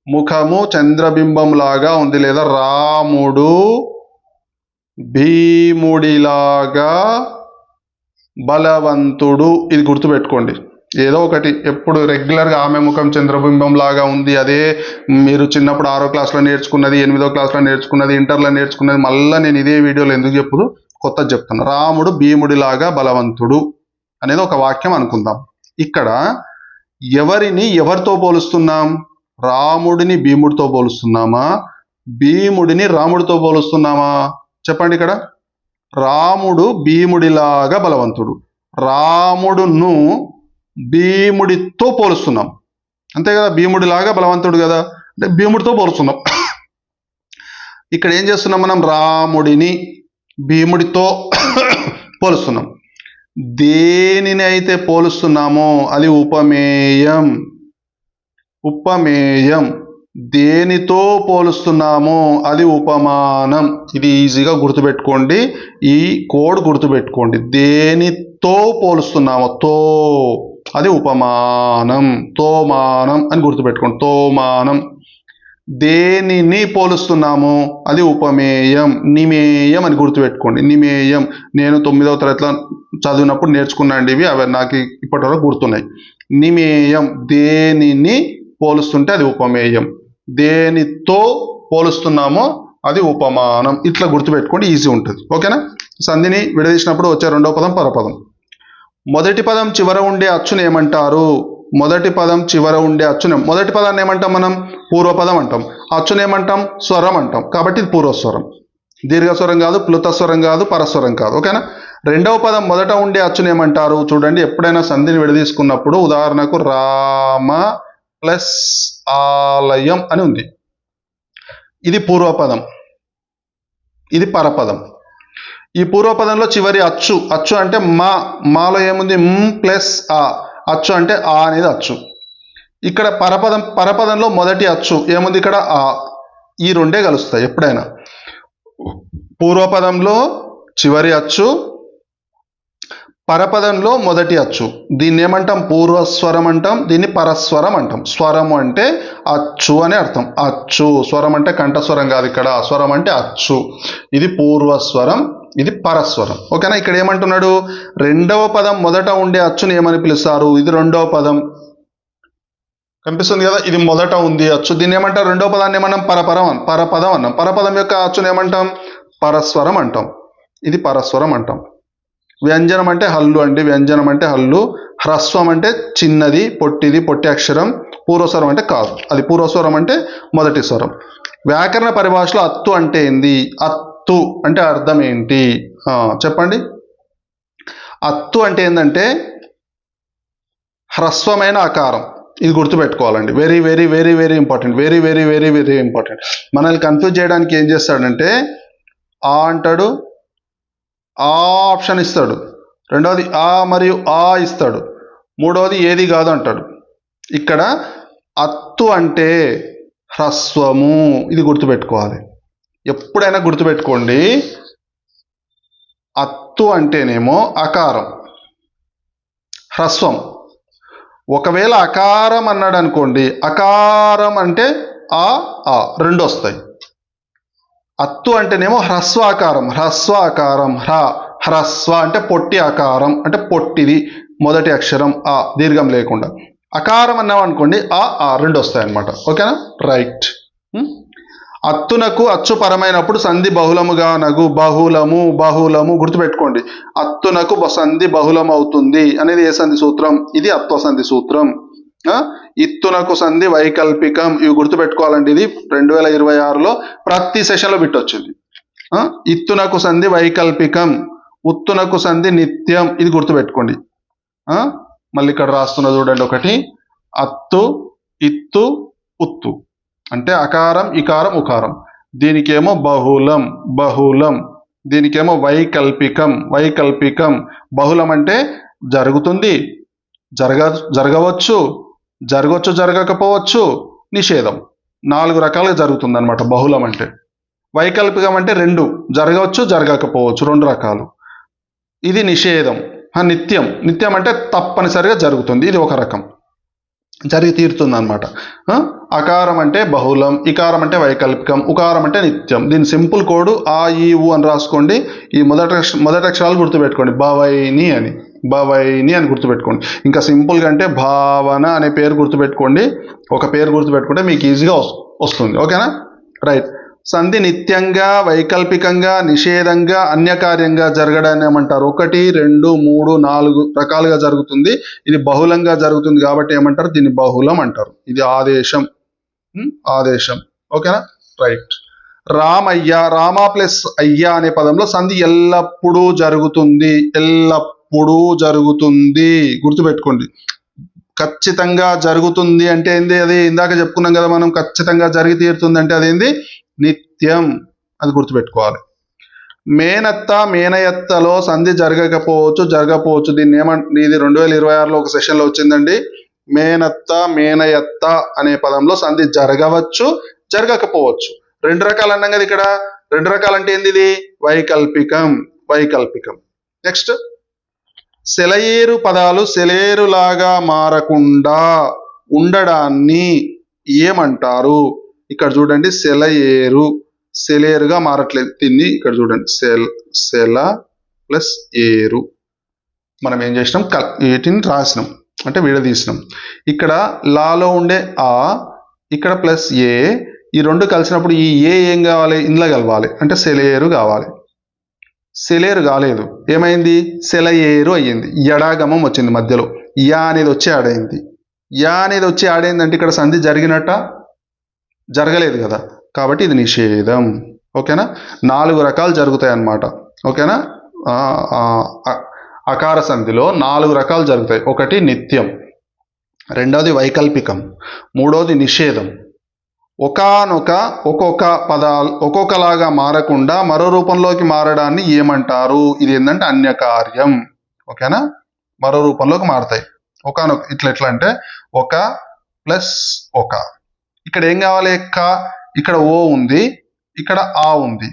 ముఖము చంద్రబింబం లాగా ఉంది, లేదా రాముడు భీముడిలాగా బలవంతుడు. ఇది గుర్తుపెట్టుకోండి. ఏదో ఒకటి, ఎప్పుడు రెగ్యులర్గా ఆమె ముఖం చంద్రబింబం లాగా ఉంది, అదే మీరు చిన్నప్పుడు 6వ క్లాస్లో నేర్చుకున్నది, 8వ క్లాస్లో నేర్చుకున్నది, ఇంటర్లో నేర్చుకున్నది. మళ్ళీ నేను ఇదే వీడియోలో ఎందుకు చెప్పుడు, కొత్తది చెప్తాను. రాముడు భీముడిలాగా బలవంతుడు అనేది ఒక వాక్యం అనుకుందాం. ఇక్కడ ఎవరిని ఎవరితో పోలుస్తున్నాం? రాముడిని భీముడితో పోలుస్తున్నామా, భీముడిని రాముడితో పోలుస్తున్నామా? చెప్పండి. ఇక్కడ రాముడు భీముడిలాగా బలవంతుడు, రాముడును భీముడితో పోలుస్తున్నాం, అంతే కదా. భీముడిలాగా బలవంతుడు కదా, అంటే భీముడితో పోలుస్తున్నాం. ఇక్కడ ఏం చేస్తున్నాం మనం? రాముడిని భీముడితో పోలుస్తున్నాం. దేనిని అయితే పోలుస్తున్నామో అది ఉపమేయం. దేనితో పోలుస్తున్నామో అది ఉపమానం. ఇది ఈజీగా గుర్తుపెట్టుకోండి, ఈ కోడ్ గుర్తుపెట్టుకోండి. దేనితో పోలుస్తున్నామో అది ఉపమానం. తోమానం అని గుర్తుపెట్టుకోండి. తోమానం. దేనిని పోలుస్తున్నామో అది ఉపమేయం. నిమేయం అని గుర్తుపెట్టుకోండి. నిమేయం. నేను 9వ తరగతిలో చదివినప్పుడు నేర్చుకున్నాండి ఇవి, అవి నాకు ఇప్పటివరకు గుర్తున్నాయి. నిమేయం. దేనిని పోలుస్తుంటే అది ఉపమేయం, దేనితో పోలుస్తున్నామో అది ఉపమానం. ఇట్లా గుర్తుపెట్టుకోండి, ఈజీ ఉంటుంది. ఓకేనా? సంధిని విడదీసినప్పుడు వచ్చే రెండవ పదం పరపదం. మొదటి పదం చివర ఉండే అచ్చును ఏమంటారు? మొదటి పదాన్ని ఏమంటాం మనం? పూర్వపదం అంటాం. అచ్చును ఏమంటాం? స్వరం అంటాం. కాబట్టి ఇది పూర్వస్వరం. దీర్ఘస్వరం కాదు, ప్లుతస్వరం కాదు, పరస్వరం కాదు. ఓకేనా. రెండవ పదం మొదట ఉండే అచ్చును ఏమంటారు? చూడండి, ఎప్పుడైనా సంధిని విడదీసుకున్నప్పుడు ఉదాహరణకు రామ ప్లస్ ఆలయం అని ఉంది. ఇది పూర్వపదం, ఇది పరపదం. ఈ పూర్వపదంలో చివరి అచ్చు, అచ్చు అంటే మాలో ఏముంది? ప్లస్ ఆ. అచ్చు అంటే ఆ అనేది అచ్చు. ఇక్కడ పరపదంలో మొదటి అచ్చు ఏముంది? ఇక్కడ ఆ. ఈ రెండే కలుస్తాయి ఎప్పుడైనా. పూర్వపదంలో చివరి అచ్చు, పరపదంలో మొదటి అచ్చు. దీన్ని ఏమంటాం? పూర్వస్వరం అంటాం, దీన్ని పరస్వరం అంటాం. స్వరము అంటే అచ్చు అని అర్థం. అచ్చు. స్వరం అంటే కంఠస్వరం కాదు, ఇక్కడ స్వరం అంటే అచ్చు. ఇది పూర్వస్వరం, ఇది పరస్వరం. ఓకేనా. ఇక్కడ ఏమంటున్నాడు? రెండవ పదం మొదట ఉండే అచ్చుని ఏమని పిలుస్తారు? ఇది రెండవ పదం, కనిపిస్తుంది కదా, ఇది మొదట ఉంది అచ్చు. దీన్ని ఏమంటారు? రెండవ పదాన్ని ఏమన్నాం? పరపదం అన్నాం. పరపదం యొక్క అచ్చుని ఏమంటాం? పరస్వరం అంటాం. ఇది పరస్వరం అంటాం. వ్యంజనం అంటే హల్లు అండి. వ్యంజనం అంటే హల్లు. హ్రస్వం అంటే చిన్నది, పొట్టిది, పొట్టి అక్షరం. పూర్వస్వరం అంటే కాదు, అది పూర్వస్వరం అంటే మొదటి స్వరం. వ్యాకరణ పరిభాషలో అత్తు అంటే ఏంది? అత్తు అంటే అర్థం ఏంటి? చెప్పండి. అత్తు అంటే ఏంటంటే హ్రస్వమైన ఆకారం. ఇది గుర్తుపెట్టుకోవాలండి. Very very very very important. Very very very very important. మనల్ని కన్ఫ్యూజ్ చేయడానికి ఏం చేస్తాడంటే ఆ అంటాడు, ఆ ఆప్షన్ ఇస్తాడు, రెండవది ఆ మరియు ఆ ఇస్తాడు, మూడవది ఏది కాదు అంటాడు. ఇక్కడ అత్తు అంటే హ్రస్వము. ఇది గుర్తుపెట్టుకోవాలి. ఎప్పుడైనా గుర్తుపెట్టుకోండి, అత్తు అంటేనేమో అకారం, హ్రస్వం. ఒకవేళ అకారం అన్నాడు అనుకోండి, అకారం అంటే ఆ రెండు వస్తాయి. అత్తు అంటేనేమో హ్రస్వ ఆకారం, హ్రస్వ ఆకారం. హ్రస్వ అంటే పొట్టి ఆకారం, అంటే పొట్టిది, మొదటి అక్షరం ఆ, దీర్ఘం లేకుండా. అకారం అన్నాం అనుకోండి, ఆ రెండు వస్తాయి అన్నమాట. ఓకేనా. రైట్. అత్తునకు అచ్చు పరమైనప్పుడు సంధి బహుళముగా నగు. బహుళము, బహుళము గుర్తుపెట్టుకోండి. అత్తునకు సంధి బహుళం అవుతుంది అనేది ఏ సంధి సూత్రం? ఇది అత్వ సంధి సూత్రం. ఇత్తునకు సంధి వైకల్పికం. ఇవి గుర్తుపెట్టుకోవాలండి. ఇది 2026లో ప్రతి సెషన్లో బిట్టొచ్చింది. ఇత్తునకు సంధి వైకల్పికం, ఉత్తునకు సంధి నిత్యం. ఇది గుర్తుపెట్టుకోండి. మళ్ళీ ఇక్కడ రాస్తున్న చూడండి ఒకటి. అత్తు, ఇత్తు, ఉత్తు అంటే అకారం, ఇకారం, ఉకారం. దీనికేమో బహుళం, బహుళం. దీనికేమో వైకల్పికం, వైకల్పికం. బహుళం అంటే జరుగుతుంది, జరగవచ్చు, జరగవచ్చు, జరగకపోవచ్చు, నిషేధం. 4 రకాలుగా జరుగుతుంది అనమాట బహుళం అంటే. వైకల్పికం అంటే రెండు, జరగవచ్చు, జరగకపోవచ్చు, 2 రకాలు. ఇది నిషేధం. నిత్యం, నిత్యం అంటే తప్పనిసరిగా జరుగుతుంది, ఇది ఒక రకం, జరిగి తీరుతుంది అనమాట. అకారం అంటే బహుళం, ఇకారం అంటే వైకల్పికం, ఉకారం అంటే నిత్యం. దీని సింపుల్ కోడ్ ఆ ఈ ఊ అని రాసుకోండి. ఈ మొదటి అక్షరాలు గుర్తుపెట్టుకోండి. భవైని అని, భవైని అని గుర్తుపెట్టుకోండి. ఇంకా సింపుల్గా అంటే భావన అనే పేరు గుర్తుపెట్టుకోండి. ఒక పేరు గుర్తుపెట్టుకుంటే మీకు ఈజీగా వస్తుంది. ఓకేనా. రైట్. సంధి నిత్యంగా, వైకల్పికంగా, నిషేధంగా, అన్యకార్యంగా జరగడాన్ని ఏమంటారు? 1, 2, 3, 4 రకాలుగా జరుగుతుంది. ఇది బహుళంగా జరుగుతుంది కాబట్టి ఏమంటారు? దీన్ని బహుళం అంటారు. ఇది ఆదేశం, ఆదేశం. ఓకేనా. రైట్. రామయ్య, రామ ప్లస్ అయ్య అనే పదంలో సంధి ఎల్లప్పుడూ జరుగుతుంది. ఎల్లప్పుడూ జరుగుతుంది గుర్తుపెట్టుకోండి. ఖచ్చితంగా జరుగుతుంది అంటే ఏంది? అది ఇందాక చెప్పుకున్నాం కదా మనం. ఖచ్చితంగా జరిగి తీరుతుంది అంటే అదేంది? నిత్యం. అది గుర్తుపెట్టుకోవాలి. మేనత్త, మేనయత్తలో సంధి జరగకపోవచ్చు, జరగకపోవచ్చు. దీన్ని ఇది 2026లో ఒక సెషన్లో వచ్చిందండి. మేనత్త, మేనయత్త అనే పదంలో సంధి జరగవచ్చు, జరగకపోవచ్చు. 2 రకాలు అన్నాం కదా ఇక్కడ. 2 రకాలు అంటే ఏంది? ఇది వైకల్పికం, వైకల్పికం. నెక్స్ట్, సెలయేరు పదాలు సెలయేరులాగా మారకుండా ఉండడాన్ని ఏమంటారు? ఇక్కడ చూడండి, సెలయేరు, సెలయేరుగా మారట్లేదు. దీన్ని ఇక్కడ చూడండి, సెల ప్లస్ ఏరు. మనం ఏం చేసినాం? వీటిని రాసినాం అంటే విడదీసినాం. ఇక్కడ లాలో ఉండే ఆ, ఇక్కడ ప్లస్ ఏ, ఈ 2 కలిసినప్పుడు ఈ ఏ ఏం కావాలి? ఇందులో కలవాలి, అంటే సెలయేరు కావాలి. సెలేరు కాలేదు, ఏమైంది? సెలయేరు అయ్యింది. ఎడాగమం వచ్చింది మధ్యలో. యా అనేది వచ్చి యాడ్ అయింది. యా అనేది వచ్చి యాడ్ అయింది అంటే ఇక్కడ సంధి జరిగినట్ట? జరగలేదు కదా, కాబట్టి ఇది నిషేధం. ఓకేనా, 4 రకాలు జరుగుతాయి అన్నమాట. ఓకేనా, అకార సంధిలో 4 రకాలు జరుగుతాయి. ఒకటి నిత్యం, రెండవది వైకల్పికం, మూడవది నిషేధం. ఒక్కొక్క పదాలు ఒక్కొక్కలాగా మారకుండా మరో రూపంలోకి మారడాన్ని ఏమంటారు? ఇది ఏంటంటే అన్యకార్యం. ఓకేనా, మరో రూపంలోకి మారతాయి. ఇట్లా అంటే ఒక ప్లస్ ఒక. ఇక్కడ ఏం కావాలి? ఇక్కడ ఓ ఉంది, ఇక్కడ ఆ ఉంది.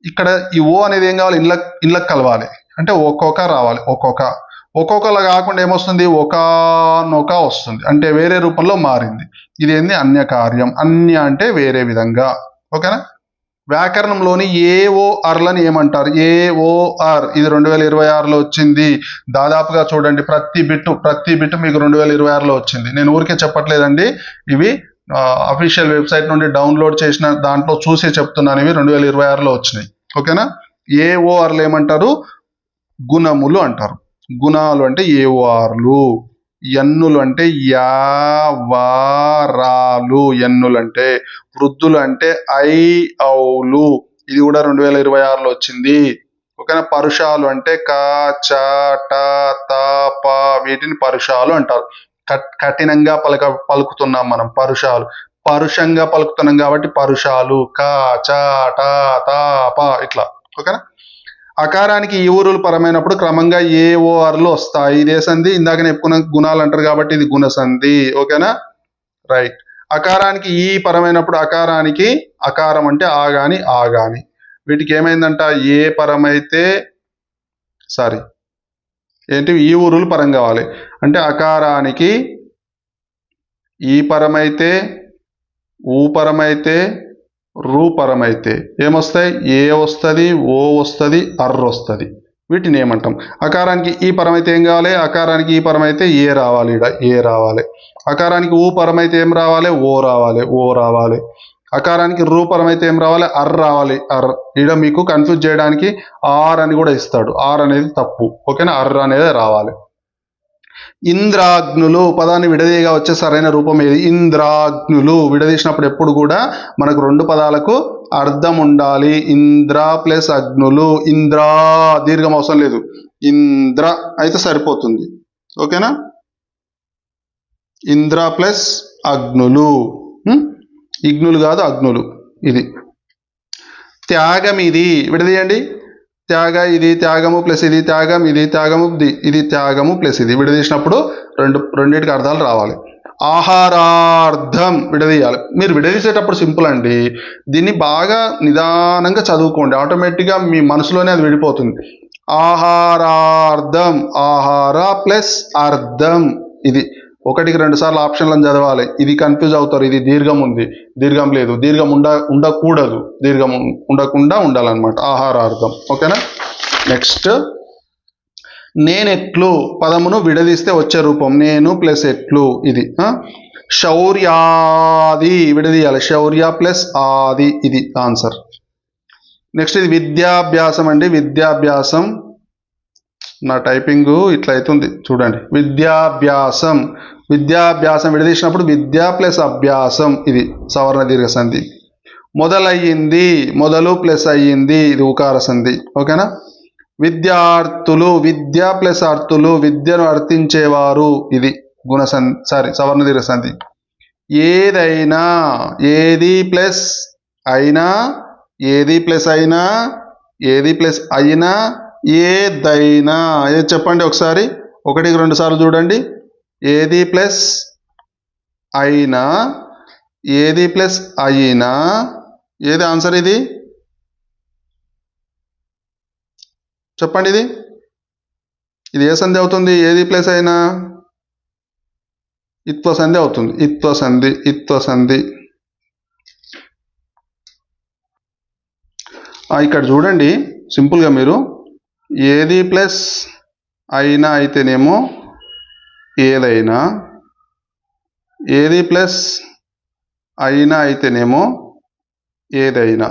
ఇక్కడ ఈ ఓ అనేది ఏం కావాలి? ఇళ్ళకి కలవాలి, అంటే ఒక్కొక్క రావాలి. ఒక్కొక్కలా కాకుండా ఏమొస్తుంది? ఒకనొక వస్తుంది, అంటే వేరే రూపంలో మారింది. ఇది ఏంది? అన్యకార్యం. అన్య అంటే వేరే విధంగా. ఓకేనా, వ్యాకరణంలోని ఏఓఆర్లని ఏమంటారు? ఏఓఆర్ ఇది 2026లో వచ్చింది. దాదాపుగా చూడండి, ప్రతి బిట్టు మీకు 2026లో వచ్చింది. నేను ఊరికే చెప్పట్లేదండి, ఇవి అఫీషియల్ వెబ్సైట్ నుండి డౌన్లోడ్ చేసిన దాంట్లో చూసి చెప్తున్నాను. ఇవి 2026లో వచ్చినాయి. ఓకేనా, ఏఓఆర్లు ఏమంటారు? గుణములు అంటారు. గుణాలు అంటే ఏఓఆర్లు. ఎన్నులు అంటే యావారాలు. ఎన్నులు అంటే వృద్ధులు అంటే ఐఔలు. ఇది కూడా 2026లో వచ్చింది. ఓకేనా, పరుషాలు అంటే క వీటిని పరుషాలు అంటారు. కఠినంగా పలుకుతున్నాం మనం. పరుషంగా పలుకుతున్నాం కాబట్టి పరుషాలు. ఇట్లా. ఓకేనా, అకారానికి ఈ ఊరులు పరమైనప్పుడు క్రమంగా ఏఓఆర్లు వస్తాయి. ఇదే సంధి. ఇందాక చెప్పుకున్న గుణాలు అంటారు కాబట్టి ఇది గుణ సంధి. ఓకేనా, రైట్. అకారానికి ఈ పరమైనప్పుడు అకారానికి అకారం అంటే ఆగాని. వీటికి ఏమైందంట? ఏ పరమైతే ఈ ఊరులు పరం కావాలి. అంటే అకారానికి ఈ పరమైతే, ఊ పరమైతే, రూపరమైతే ఏమొస్తాయి? ఏ వస్తుంది, ఓ వస్తుంది, అర్ర వస్తుంది. వీటిని ఏమంటాం? అకారానికి ఈ పరమైతే ఏం కావాలి? అకారానికి ఈ పరమైతే ఏ రావాలి, ఏ రావాలి. అకారానికి ఊ పరమైతే ఏం రావాలి? ఓ రావాలి. అకారానికి రూపరమైతే ఏం రావాలి? అర్ రావాలి. ఈడ మీకు కన్ఫ్యూజ్ చేయడానికి ఆర్ అని కూడా ఇస్తాడు. ఆర్ అనేది తప్పు. ఓకేనా, అర్ర అనేది రావాలి. ఇంద్రాగ్నులు పదాన్ని విడదీయగా వచ్చే సరైన రూపం ఏది? ఇంద్రాగ్నులు. విడదీసినప్పుడు ఎప్పుడు కూడా మనకు 2 పదాలకు అర్థం ఉండాలి. ఇంద్ర ప్లస్ అగ్నులు. ఇంద్రా దీర్ఘం అవసరం లేదు, ఇంద్ర అయితే సరిపోతుంది. ఓకేనా, ఇంద్ర ప్లస్ అగ్నులు. ఇగ్నులు కాదు, అగ్నులు. ఇది త్యాగం. ఇది విడదీయండి. ఇది త్యాగము ప్లస్ ఇది త్యాగం, ఇది త్యాగము, ఇది త్యాగము ప్లస్ ఇది. విడదీసినప్పుడు రెండింటికి అర్థాలు రావాలి. ఆహారార్థం విడదీయాలి. మీరు విడదీసేటప్పుడు సింపుల్ అండి, దీన్ని బాగా నిదానంగా చదువుకోండి, ఆటోమేటిక్గా మీ మనసులోనే అది విడిపోతుంది. ఆహారార్థం. ఆహార ప్లస్ అర్థం. ఇది 1కి 2 సార్లు ఆప్షన్లను చదవాలి. ఇది కన్ఫ్యూజ్ అవుతారు. ఇది దీర్ఘం ఉంది, దీర్ఘం లేదు. దీర్ఘం ఉండకూడదు, దీర్ఘం ఉండకుండా ఉండాలన్నమాట. ఆహారార్థం. ఓకేనా, నెక్స్ట్ నేనెట్లు పదమును విడదీస్తే వచ్చే రూపం నేను ప్లస్ ఎట్లు. ఇది శౌర్యాది విడదీయాలి. శౌర్య ప్లస్ ఆది. ఇది ఆన్సర్. నెక్స్ట్ ఇది విద్యాభ్యాసం అండి. విద్యాభ్యాసం. నా టైపింగ్ ఇట్లా అవుతుంది చూడండి. విద్యాభ్యాసం. విద్యాభ్యాసం విడదీసినప్పుడు విద్యా ప్లస్ అభ్యాసం. ఇది సవర్ణ దీర్ఘ సంధి. మొదలయ్యింది. మొదలు ప్లస్ అయ్యింది. ఇది ఉకార సంధి. ఓకేనా, విద్యార్థులు. విద్య ప్లస్ అర్థులు. విద్యను అర్థించేవారు. ఇది గుణ సంధి, సవర్ణ దీర్ఘ సంధి. ఏదైనా. ఏది ప్లస్ అయినా, ఏది ప్లస్ అయినా, ఏది ప్లస్ అయినా, ఏదైనా. ఏది చెప్పండి ఒకసారి, 1కి 2 సార్లు చూడండి. ఏది ప్లస్ అయినా, ఏది ప్లస్ అయినా. ఏది ఆన్సర్? ఇది చెప్పండి. ఇది ఏ సంధి అవుతుంది? ఏది ప్లస్ అయినా ఇత్వ సంధి అవుతుంది. ఇత్వ సంధి. ఇక్కడ చూడండి సింపుల్గా మీరు ఏది ప్లస్ అయినా అయితేనేమో ఏదైనా, ఏది ప్లస్ అయినా అయితేనేమో ఏదైనా.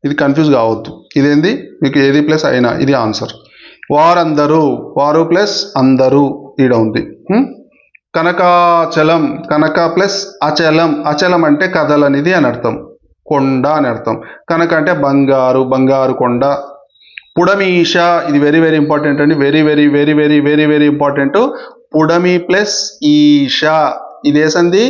ఇది కన్ఫ్యూజ్ కావద్దు. ఇదేంది మీకు ఏది ప్లస్ అయినా, ఇది ఆన్సర్. వారందరూ. వారు ప్లస్ అందరూ ఈడ ఉంది. కనకాచలం. కనక ప్లస్ అచలం. అచలం అంటే కదలనిది అని అర్థం. కొండ అని అర్థం. కనక అంటే బంగారు, బంగారు కొండ. పుడమీష, ఇది వెరీ వెరీ ఇంపార్టెంట్ అండి, very very very very very very important. పుడమి ప్లస్ ఈష, ఇది ఏ సంధి?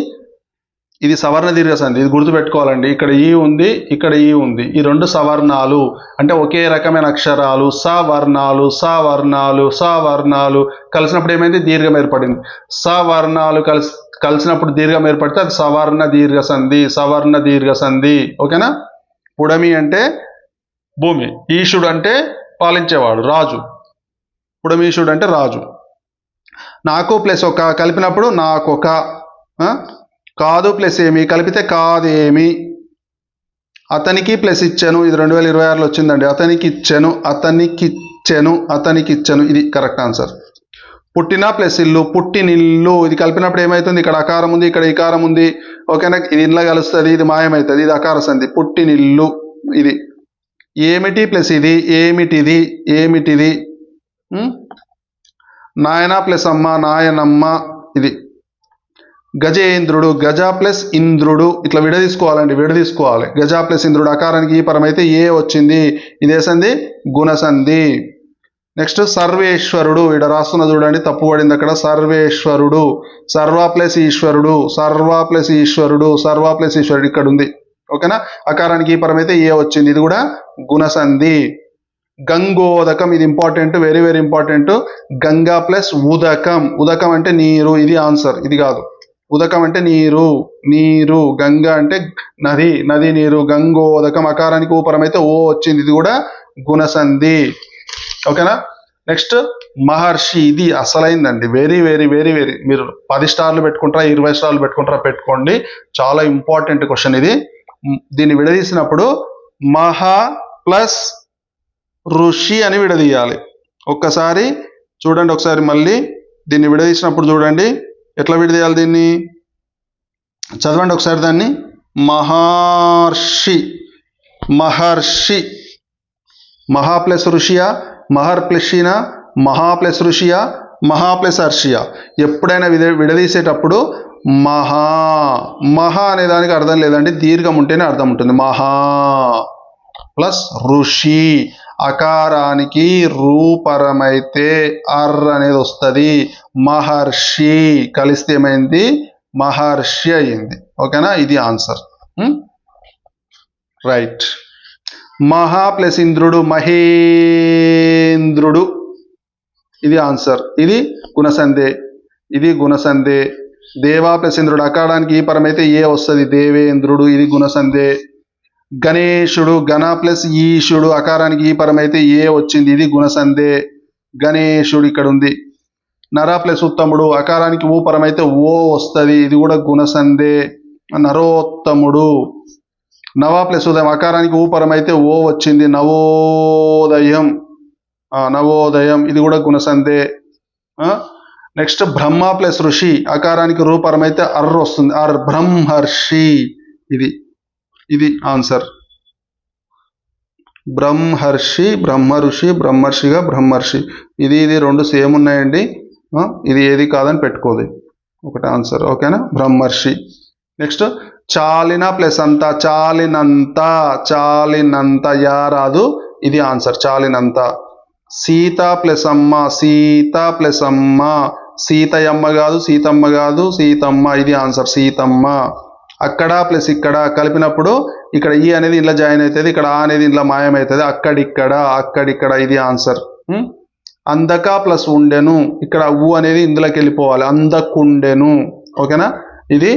ఇది సవర్ణ దీర్ఘ సంధి, ఇది గుర్తుపెట్టుకోవాలండి. ఇక్కడ ఈ ఉంది, ఇక్కడ ఈ ఉంది, ఈ రెండు సవర్ణాలు అంటే ఒకే రకమైన అక్షరాలు, సవర్ణాలు సవర్ణాలు సవర్ణాలు కలిసినప్పుడు ఏమైంది? దీర్ఘం ఏర్పడింది. సవర్ణాలు కలిసినప్పుడు దీర్ఘం ఏర్పడితే అది సవర్ణ దీర్ఘ సంధి, సవర్ణ దీర్ఘ సంధి. ఓకేనా? పుడమి అంటే భూమి, ఈశుడు అంటే పాలించేవాడు, రాజు. పుడమీశుడు అంటే రాజు. నాకు ప్లస్ ఒక కలిపినప్పుడు నాకొక, కాదు ప్లస్ ఏమి కలిపితే కాదేమి. అతనికి ప్లస్ ఇచ్చాను, ఇది 2026లో వచ్చిందండి. అతనికి ఇచ్చాను, అతనికి ఇచ్చాను, అతనికి ఇచ్చాను, ఇది కరెక్ట్ ఆన్సర్. పుట్టిన ప్లస్ ఇల్లు, పుట్టినిల్లు, ఇది కలిపినప్పుడు ఏమవుతుంది? ఇక్కడ అకారం ఉంది, ఇక్కడ ఇకారం ఉంది. ఓకేనా? ఇది ఇంట్లో కలుస్తుంది, ఇది మాయమవుతుంది, ఇది అకార సంధి. పుట్టినిల్లు. ఇది ఏమిటి ప్లస్ ఇది, ఏమిటిది, ఏమిటిది. నాయన ప్లస్ అమ్మ, నాయనమ్మ, ఇది. గజేంద్రుడు, గజ ప్లస్ ఇంద్రుడు, ఇట్లా విడదీసుకోవాలండి, విడదీసుకోవాలి. గజ ప్లస్ ఇంద్రుడు, అకారానికి ఈ పరమైతే ఏ వచ్చింది, ఇదే సంధి, గుణసంధి. నెక్స్ట్ సర్వేశ్వరుడు, ఇక్కడ రాస్తున్న చూడండి, తప్పు పడింది అక్కడ. సర్వేశ్వరుడు, సర్వ ప్లస్ ఈశ్వరుడు, సర్వ ప్లస్ ఈశ్వరుడు, సర్వ ప్లస్ ఈశ్వరుడు ఇక్కడ ఉంది. ఓకేనా? అకారానికి ఈ పరమైతే ఏ వచ్చింది, ఇది కూడా గుణసంధి. గంగోదకం, ఇది important, very very important. Ganga plus ఉదకం, ఉదకం అంటే నీరు, ఇది ఆన్సర్, ఇది కాదు. ఉదకం అంటే నీరు, నీరు. గంగా అంటే నది, నది నీరు. గంగోదకం, అకారానికి ఊపరమైతే ఓ వచ్చింది, ఇది కూడా గుణసంధి. ఓకేనా? నెక్స్ట్ మహర్షి, ఇది అసలైందండి, వెరీ వెరీ వెరీ వెరీ. మీరు 10 స్టార్లు పెట్టుకుంటారా, 20 స్టార్లు పెట్టుకుంటారా పెట్టుకోండి, చాలా ఇంపార్టెంట్ క్వశ్చన్ ఇది. దీన్ని విడదీసినప్పుడు మహా ప్లస్ ఋషి అని విడదీయాలి. ఒక్కసారి చూడండి, ఒకసారి మళ్ళీ దీన్ని విడదీసినప్పుడు చూడండి ఎట్లా విడదీయాలి. దీన్ని చదవండి ఒకసారి దాన్ని. మహర్షి, మహర్షి. మహా ప్లస్ ఋషియా, మహర్ ప్లస్షినా, మహా ప్లస్ ఋషియా, మహా ప్లస్ హర్షియా. ఎప్పుడైనా విడదీసేటప్పుడు మహా, మహా అనే దానికి అర్థం లేదండి, దీర్ఘం ఉంటేనే అర్థం ఉంటుంది. మహా ప్లస్ ఋషి, అకారానికి రూపరమైతే అర్ అనేది వస్తుంది. మహర్షి కలిస్తే ఏమైంది? మహర్షి అయింది. ఓకేనా? ఇది ఆన్సర్. రైట్. మహా ప్లస్ ఇంద్రుడు, మహేంద్రుడు, ఇది ఆన్సర్. ఇది గుణసంధి, ఇది గుణసంధి. దేవా ప్లస్ ఇంద్రుడు, అకారానికి ఈ పరమైతే ఏ వస్తుంది, దేవేంద్రుడు, ఇది గుణసంధి. గణేశుడు, గణ ప్లస్ ఈశుడు, అకారానికి ఈ పరమైతే ఏ వచ్చింది, ఇది గుణసంధి. గణేశుడు ఇక్కడ ఉంది. నర ప్లస్ ఉత్తముడు, అకారానికి ఊ పరమైతే ఓ వస్తుంది, ఇది కూడా గుణసంధి. నరోత్తముడు. నవ ప్లస్ ఉదయం, అకారానికి ఊ పరమైతే ఓ వచ్చింది, నవోదయం, నవోదయం, ఇది కూడా గుణసంధి. నెక్స్ట్ బ్రహ్మ ప్లస్ ఋషి, అకారానికి రూపరమైతే అర్ వస్తుంది, అర్, బ్రహ్మర్షి, ఇది ఇది ఆన్సర్. బ్రహ్మర్షి, బ్రహ్మ ఋషి, బ్రహ్మర్షిగా బ్రహ్మర్షి, ఇది ఇది రెండు సేమ్ ఉన్నాయండి. ఇది ఏది కాదని పెట్టుకోదు, ఒకటి ఆన్సర్. ఓకేనా? బ్రహ్మర్షి. నెక్స్ట్ చాలిన ప్లస్ అంత, చాలినంత, చాలినంత, యా రాదు, ఇది ఆన్సర్, చాలినంత. సీత ప్లస్ అమ్మ, సీత ప్లస్ అమ్మ, సీతయమ్మ కాదు, సీతమ్మ కాదు, సీతమ్మ, ఇది ఆన్సర్, సీతమ్మ. అక్కడ ప్లస్ ఇక్కడ కలిపినప్పుడు ఇక్కడ ఈ అనేది ఇంట్లో జాయిన్ అవుతుంది, ఇక్కడ ఆ అనేది ఇంట్లో మాయమవుతుంది, అక్కడిక్కడ, అక్కడిక్కడ, ఇది ఆన్సర్. అందక ప్లస్ ఉండెను, ఇక్కడ ఊ అనేది ఇందులోకి వెళ్ళిపోవాలి, అందకుండెను. ఓకేనా? ఇది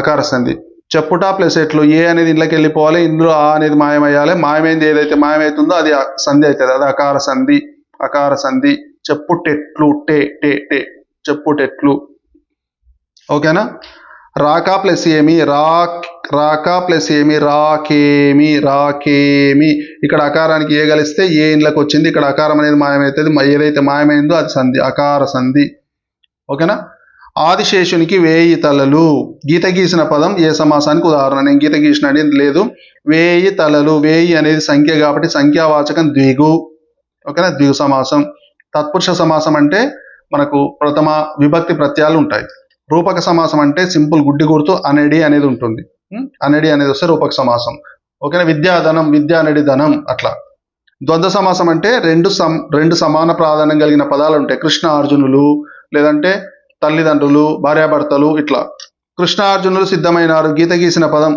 అకార సంధి. చెప్పుట ప్లస్ ఎట్లు, ఏ అనేది ఇంట్లోకి వెళ్ళిపోవాలి, ఇందులో ఆ అనేది మాయమయ్యాలి, మాయమైంది ఏదైతే మాయమవుతుందో అది సంధి అవుతుంది, అది అకార సంధి, అకార సంధి. చెప్పుటెట్లు, టే టే టే, చెప్పుటెట్లు. ఓకేనా? రాక ప్లస్ ఏమి, రాక ప్లస్ ఏమి, రాకేమి, రాకేమి. ఇక్కడ అకారానికి ఏ కలిస్తే ఏ ఇంట్లోకి వచ్చింది, ఇక్కడ అకారం అనేది మాయమవుతుంది, ఏదైతే మాయమైందో అది సంధి, అకార సంధి. ఓకేనా? ఆదిశేషునికి 1000 తలలు. గీత గీసిన పదం ఏ సమాసానికి ఉదాహరణ? నేను గీత గీసిన అనేది లేదు. 1000 తలలు, 1000 అనేది సంఖ్య కాబట్టి సంఖ్యావాచకం ద్విగు. ఓకేనా? ద్విగు సమాసం. తత్పురుష సమాసం అంటే మనకు ప్రథమ విభక్తి ప్రత్యయాలు ఉంటాయి. రూపక సమాసం అంటే సింపుల్ గుడ్డి గుర్తు అనేది ఉంటుంది. అనేది వస్తే రూపక సమాసం. ఓకేనా. విద్యాధనం, విద్య అనేది ధనం అట్లా. ద్వంద్వ సమాసం అంటే రెండు సమాన ప్రాధాన్యం కలిగిన పదాలు ఉంటాయి. కృష్ణ అర్జునులు, లేదంటే తల్లిదండ్రులు, భార్యాభర్తలు ఇట్లా. కృష్ణ అర్జునులు సిద్ధమైనారు, గీత గీసిన పదం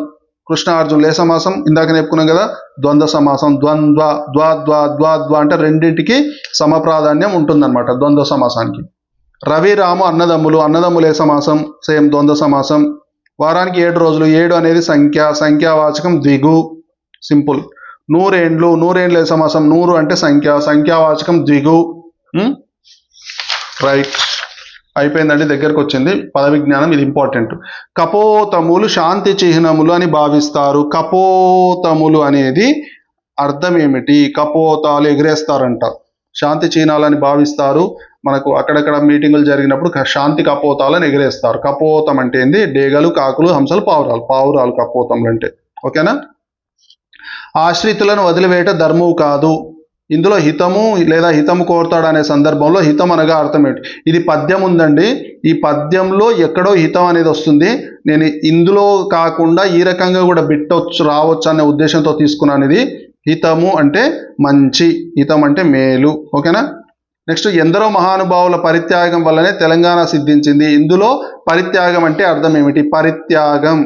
కృష్ణ అర్జునులు. ఏ సమాసం? ఇందాక చెప్పుకున్నాం కదా, ద్వంద్వ సమాసం. ద్వంద్వ, ద్వ అంటే రెండింటికి సమ ప్రాధాన్యం ఉంటుందన్నమాట ద్వంద్వ సమాసానికి. రవి రాము అన్నదమ్ములు, అన్నదమ్ములు ఏ సమాసం? సేమ్ ద్వంద్వ సమాసం. వారానికి 7 రోజులు, 7 అనేది సంఖ్య, సంఖ్యావాచకం ద్విగు, సింపుల్. నూరేండ్లు, నూరేండ్లు ఏ సమాసం? నూరు అంటే సంఖ్య, సంఖ్యావాచకం ద్విగు. రైట్, అయిపోయిందండి, దగ్గరకు వచ్చింది. పద విజ్ఞానం ఇది ఇంపార్టెంట్. కపోతములు శాంతి చిహ్నములు అని భావిస్తారు. కపోతములు అనేది అర్థం ఏమిటి? కపోతాలు ఎగిరేస్తారంట, శాంతి చిహ్నాలని భావిస్తారు. మనకు అక్కడక్కడ మీటింగులు జరిగినప్పుడు శాంతి కపోతాలను ఎగిరేస్తారు. కపోతం అంటే ఏంది? డేగలు, కాకులు, హంసలు, పావురాలు. పావురాలు కపోతములు అంటే. ఓకేనా. ఆశ్రితులను వదిలివేయట ధర్మము కాదు. ఇందులో హితము లేదా హితము కోరుతాడు అనే సందర్భంలో హితం అనగా అర్థం ఏంటి? ఇది పద్యం ఉందండి, ఈ పద్యంలో ఎక్కడో హితం అనేది వస్తుంది. నేను ఇందులో కాకుండా ఈ రకంగా కూడా బిట్టొచ్చు రావచ్చు అనే ఉద్దేశంతో తీసుకున్నాను ఇది. హితము అంటే మంచి, హితం అంటే మేలు. ఓకేనా. నెక్స్ట్, ఎందరో మహానుభావుల పరిత్యాగం వల్లనే తెలంగాణ సిద్ధించింది. ఇందులో పరిత్యాగం అంటే అర్థం ఏమిటి? పరిత్యాగం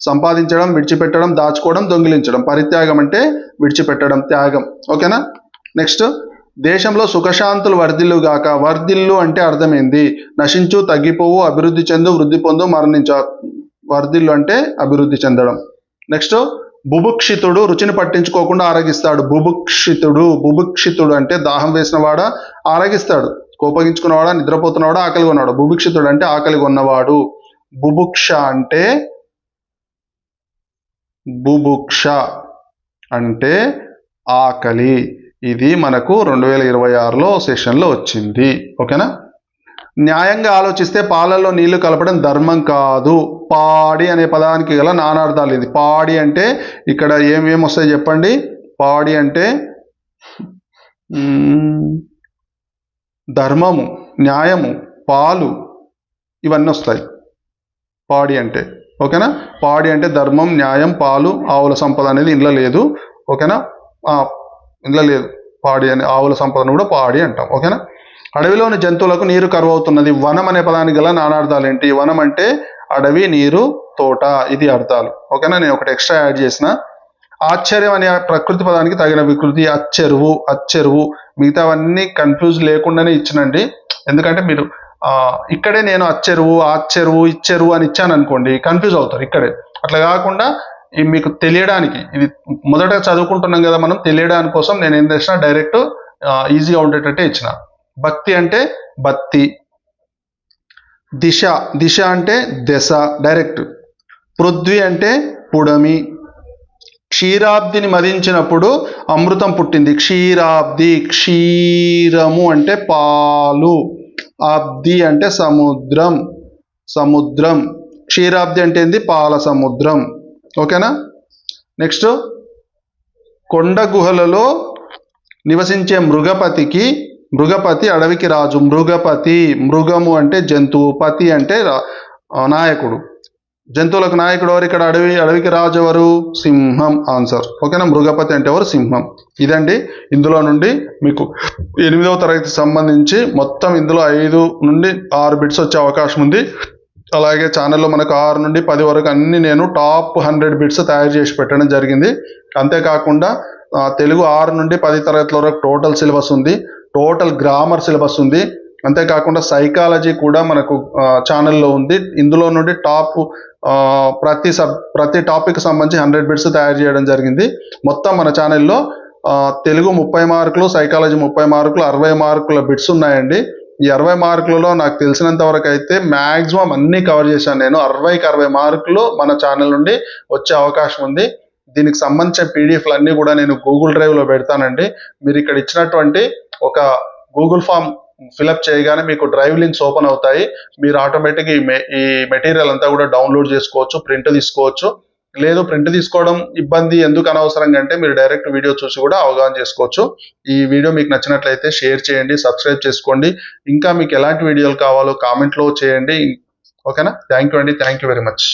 సంపాదించడం, విడిచిపెట్టడం, దాచుకోవడం, దొంగిలించడం. పరిత్యాగం అంటే విడిచిపెట్టడం, త్యాగం. ఓకేనా. నెక్స్ట్, దేశంలో సుఖశాంతులు వర్ధిల్లుగాక. వర్ధిల్లు అంటే అర్థమైంది? నశించు, తగ్గిపోవు, అభివృద్ధి చెందు, వృద్ధి పొందు, మరణించ. వర్ధిల్లు అంటే అభివృద్ధి చెందడం. నెక్స్ట్, బుభుక్షితుడు రుచిని పట్టించుకోకుండా ఆరగిస్తాడు. బుభుక్షితుడు అంటే దాహం వేసిన వాడా ఆరగిస్తాడు, కోపగించుకున్నవాడా, నిద్రపోతున్నవాడా, ఆకలి ఉన్నవాడు. బుభుక్షితుడు అంటే ఆకలి ఉన్నవాడు. బుభుక్ష అంటే ఆకలి. ఇది మనకు 2026లో సెషన్లో వచ్చింది. ఓకేనా. న్యాయంగా ఆలోచిస్తే పాలల్లో నీళ్లు కలపడం ధర్మం కాదు. పాడి అనే పదానికి గల నానార్థాలు ఇది. పాడి అంటే ఇక్కడ ఏమేమి వస్తాయి చెప్పండి? పాడి అంటే ధర్మము, న్యాయము, పాలు, ఇవన్నీ వస్తాయి పాడి అంటే. ఓకేనా. పాడి అంటే ధర్మం, న్యాయం, పాలు, ఆవుల సంపద అనేది ఇంట్లో లేదు. ఓకేనా. ఇంట్లో లేదు పాడి అని, ఆవుల సంపదను కూడా పాడి అంటాం. ఓకేనా. అడవిలోని జంతువులకు నీరు కరువవుతున్నది. వనం అనే పదానికి గల నానార్థాలు ఏంటి? వనం అంటే అడవి, నీరు, తోట, ఇది అర్థాలు. ఓకేనా. నేను ఒకటి ఎక్స్ట్రా యాడ్ చేసిన. ఆశ్చర్యం అనే ప్రకృతి పదానికి తగిన వికృతి అచ్చెరువు. మిగతావన్నీ కన్ఫ్యూజ్ లేకుండానే ఇచ్చినండి. ఎందుకంటే మీరు ఇక్కడే నేను ఆశ్చెరువు, ఇచ్చెరువు అని ఇచ్చాను అనుకోండి, కన్ఫ్యూజ్ అవుతారు ఇక్కడే. అట్లా కాకుండా మీకు తెలియడానికి, ఇది మొదటగా చదువుకుంటున్నాం కదా మనం, తెలియడానికి కోసం నేను ఏం చేసిన, డైరెక్ట్ ఈజీగా ఉండేటట్టే ఇచ్చిన. భక్తి అంటే బత్తి. దిశ అంటే దశ, డైరెక్ట్. పృథ్వీ అంటే పుడమి. క్షీరాబ్దిని మదించినప్పుడు అమృతం పుట్టింది. క్షీరాబ్ది. క్షీరము అంటే పాలు, అబ్ది అంటే సముద్రం. క్షీరాబ్ది అంటే ఏంది? పాల సముద్రం. ఓకేనా. నెక్స్ట్, కొండ గుహలలో నివసించే మృగపతి అడవికి రాజు. మృగము అంటే జంతువు, పతి అంటే నాయకుడు. జంతువులకు నాయకుడు ఎవరు ఇక్కడ? అడవికి రాజు ఎవరు? సింహం. ఆన్సర్. ఓకేనా. మృగపతి అంటే ఎవరు? సింహం. ఇదండి. ఇందులో నుండి మీకు 8వ తరగతికి సంబంధించి మొత్తం ఇందులో 5 నుండి 6 బిట్స్ వచ్చే అవకాశం ఉంది. అలాగే ఛానల్లో మనకు 6 నుండి 10 వరకు అన్ని నేను టాప్ 100 బిట్స్ తయారు చేసి పెట్టడం జరిగింది. అంతేకాకుండా తెలుగు 6 నుండి 10 తరగతుల వరకు టోటల్ సిలబస్ ఉంది, టోటల్ గ్రామర్ సిలబస్ ఉంది. అంతేకాకుండా సైకాలజీ కూడా మనకు ఛానల్లో ఉంది. ఇందులో నుండి టాప్ ప్రతి టాపిక్ సంబంధించి 100 బిట్స్ తయారు చేయడం జరిగింది. మొత్తం మన ఛానల్లో తెలుగు 30 మార్కులు, సైకాలజీ 30 మార్కులు, 60 మార్కుల బిట్స్ ఉన్నాయండి. ఈ 60 మార్కులలో నాకు తెలిసినంత వరకు అయితే మ్యాక్సిమం అన్ని కవర్ చేశాను నేను. 60కి 60 మార్కులు మన ఛానల్ నుండి వచ్చే అవకాశం ఉంది. దీనికి సంబంధించిన పీడిఎఫ్లు అన్నీ కూడా నేను గూగుల్ డ్రైవ్లో పెడతానండి. మీరు ఇక్కడ ఇచ్చినటువంటి ఒక గూగుల్ ఫామ్ ఫిలప్ చేయగానే మీకు డ్రైవ్ లింక్స్ ఓపెన్ అవుతాయి. మీరు ఆటోమేటిక్గా ఈ మెటీరియల్ అంతా కూడా డౌన్లోడ్ చేసుకోవచ్చు, ప్రింట్ తీసుకోవచ్చు. లేదు ప్రింట్ తీసుకోవడం ఇబ్బంది ఎందుకు అనవసరంగా అంటే మీరు డైరెక్ట్ వీడియో చూసి కూడా అవగాహన చేసుకోవచ్చు. ఈ వీడియో మీకు నచ్చినట్లయితే షేర్ చేయండి, సబ్స్క్రైబ్ చేసుకోండి. ఇంకా మీకు ఎలాంటి వీడియోలు కావాలో కామెంట్లో చేయండి. ఓకేనా. థ్యాంక్ యూ అండి. Thank you very much.